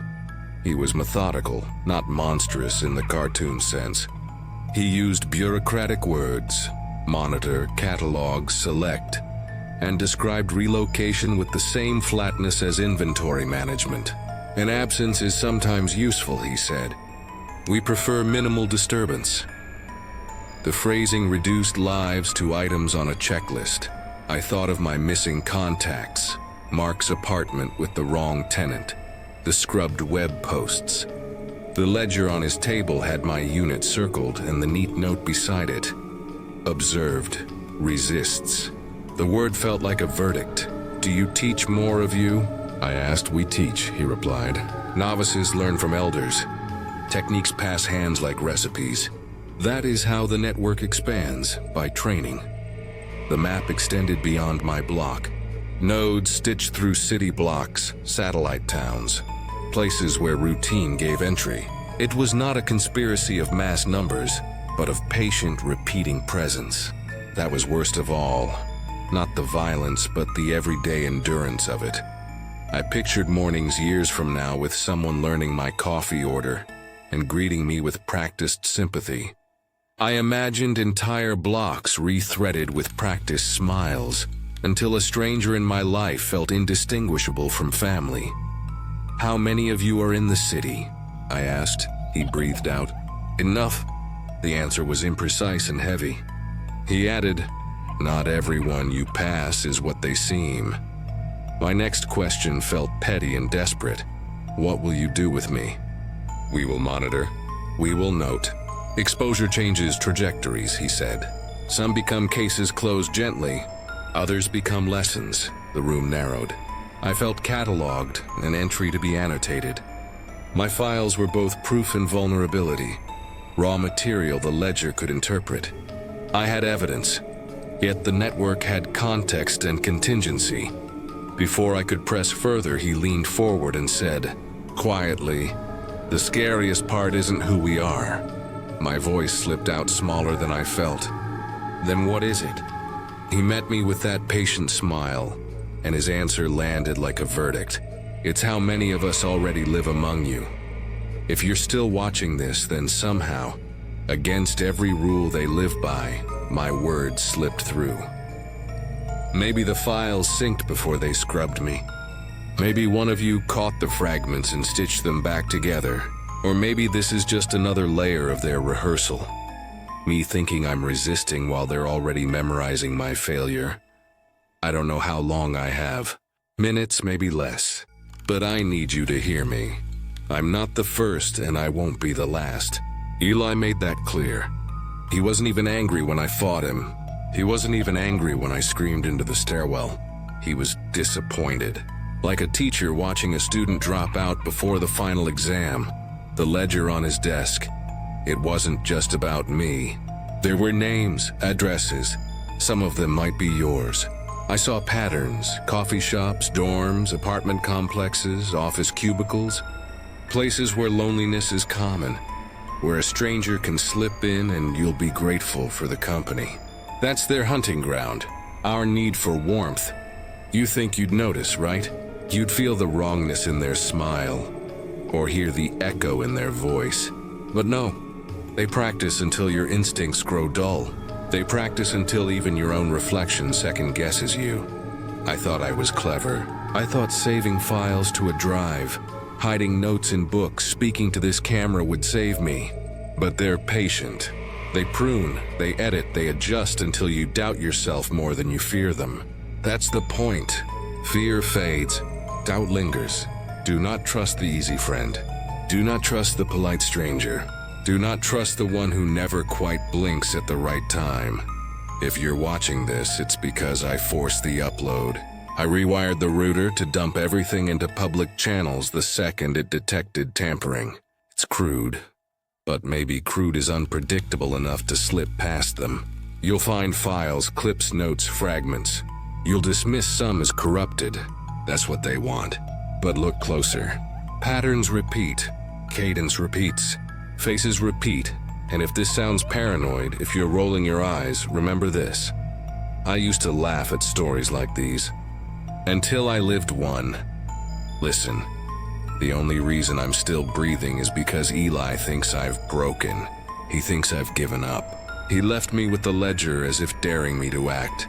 He was methodical, not monstrous in the cartoon sense. He used bureaucratic words, monitor, catalog, select, and described relocation with the same flatness as inventory management. An absence is sometimes useful, he said. We prefer minimal disturbance. The phrasing reduced lives to items on a checklist. I thought of my missing contacts, Mark's apartment with the wrong tenant, the scrubbed web posts. The ledger on his table had my unit circled and the neat note beside it. Observed, resists. The word felt like a verdict. Do you teach more of you? I asked. We teach, he replied. Novices learn from elders. Techniques pass hands like recipes. That is how the network expands, by training. The map extended beyond my block. Nodes stitched through city blocks, satellite towns, places where routine gave entry. It was not a conspiracy of mass numbers, but of patient, repeating presence. That was worst of all. Not the violence, but the everyday endurance of it. I pictured mornings years from now with someone learning my coffee order and greeting me with practiced sympathy. I imagined entire blocks rethreaded with practiced smiles until a stranger in my life felt indistinguishable from family. How many of you are in the city? I asked. He breathed out. Enough. The answer was imprecise and heavy. He added, not everyone you pass is what they seem. My next question felt petty and desperate. What will you do with me? We will monitor. We will note. Exposure changes trajectories, he said. Some become cases closed gently. Others become lessons. The room narrowed. I felt cataloged, an entry to be annotated. My files were both proof and vulnerability. Raw material the ledger could interpret. I had evidence, yet the network had context and contingency. Before I could press further, he leaned forward and said, quietly, the scariest part isn't who we are. My voice slipped out smaller than I felt. Then what is it? He met me with that patient smile, and his answer landed like a verdict. It's how many of us already live among you. If you're still watching this, then somehow, against every rule they live by, my words slipped through. Maybe the files synced before they scrubbed me. Maybe one of you caught the fragments and stitched them back together. Or maybe this is just another layer of their rehearsal. Me thinking I'm resisting while they're already memorizing my failure. I don't know how long I have. Minutes, maybe less. But I need you to hear me. I'm not the first and I won't be the last. Eli made that clear. He wasn't even angry when I fought him. He wasn't even angry when I screamed into the stairwell. He was disappointed. Like a teacher watching a student drop out before the final exam. The ledger on his desk. It wasn't just about me. There were names, addresses. Some of them might be yours. I saw patterns, coffee shops, dorms, apartment complexes, office cubicles. Places where loneliness is common. Where a stranger can slip in and you'll be grateful for the company. That's their hunting ground. Our need for warmth. You think you'd notice, right? You'd feel the wrongness in their smile. Or hear the echo in their voice. But no. They practice until your instincts grow dull. They practice until even your own reflection second-guesses you. I thought I was clever. I thought saving files to a drive, hiding notes in books, speaking to this camera would save me. But they're patient. They prune, they edit, they adjust until you doubt yourself more than you fear them. That's the point. Fear fades. Doubt lingers. Do not trust the easy friend. Do not trust the polite stranger. Do not trust the one who never quite blinks at the right time. If you're watching this, it's because I forced the upload. I rewired the router to dump everything into public channels the second it detected tampering. It's crude, but maybe crude is unpredictable enough to slip past them. You'll find files, clips, notes, fragments. You'll dismiss some as corrupted. That's what they want. But look closer. Patterns repeat. Cadence repeats. Faces repeat. And if this sounds paranoid, if you're rolling your eyes, remember this. I used to laugh at stories like these. Until I lived one. Listen, the only reason I'm still breathing is because Eli thinks I've broken. He thinks I've given up. He left me with the ledger as if daring me to act,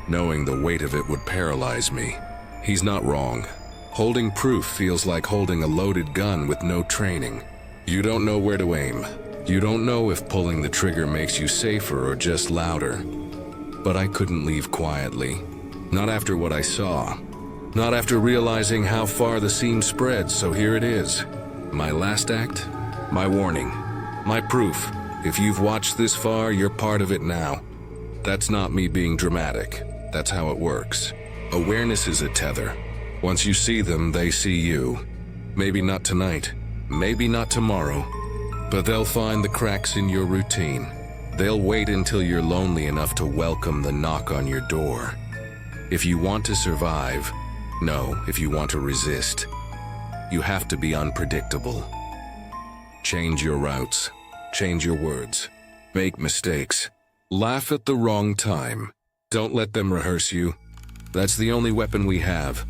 knowing the weight of it would paralyze me. He's not wrong. Holding proof feels like holding a loaded gun with no training. You don't know where to aim. You don't know if pulling the trigger makes you safer or just louder. But I couldn't leave quietly. Not after what I saw. Not after realizing how far the seam spread, so here it is. My last act, my warning, my proof. If you've watched this far, you're part of it now. That's not me being dramatic. That's how it works. Awareness is a tether. Once you see them, they see you. Maybe not tonight, maybe not tomorrow, but they'll find the cracks in your routine. They'll wait until you're lonely enough to welcome the knock on your door. If you want to survive, no, if you want to resist, you have to be unpredictable. Change your routes, change your words, make mistakes, laugh at the wrong time. Don't let them rehearse you. That's the only weapon we have.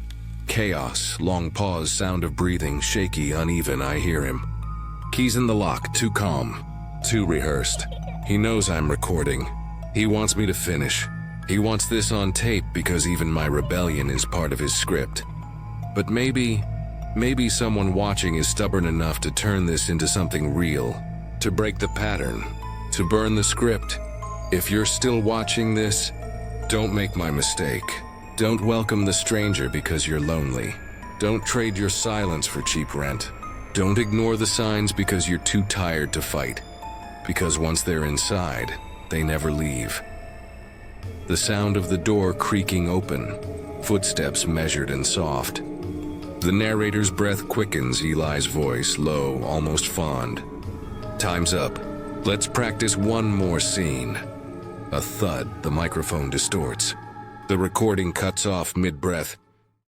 Chaos, long pause, sound of breathing, shaky, uneven, I hear him. Keys in the lock, too calm, too rehearsed. He knows I'm recording. He wants me to finish. He wants this on tape because even my rebellion is part of his script. But maybe someone watching is stubborn enough to turn this into something real, to break the pattern, to burn the script. If you're still watching this, don't make my mistake. Don't welcome the stranger because you're lonely. Don't trade your silence for cheap rent. Don't ignore the signs because you're too tired to fight. Because once they're inside, they never leave. The sound of the door creaking open, footsteps measured and soft. The narrator's breath quickens, Eli's voice low, almost fond. Time's up. Let's practice one more scene. A thud, the microphone distorts. The recording cuts off mid-breath.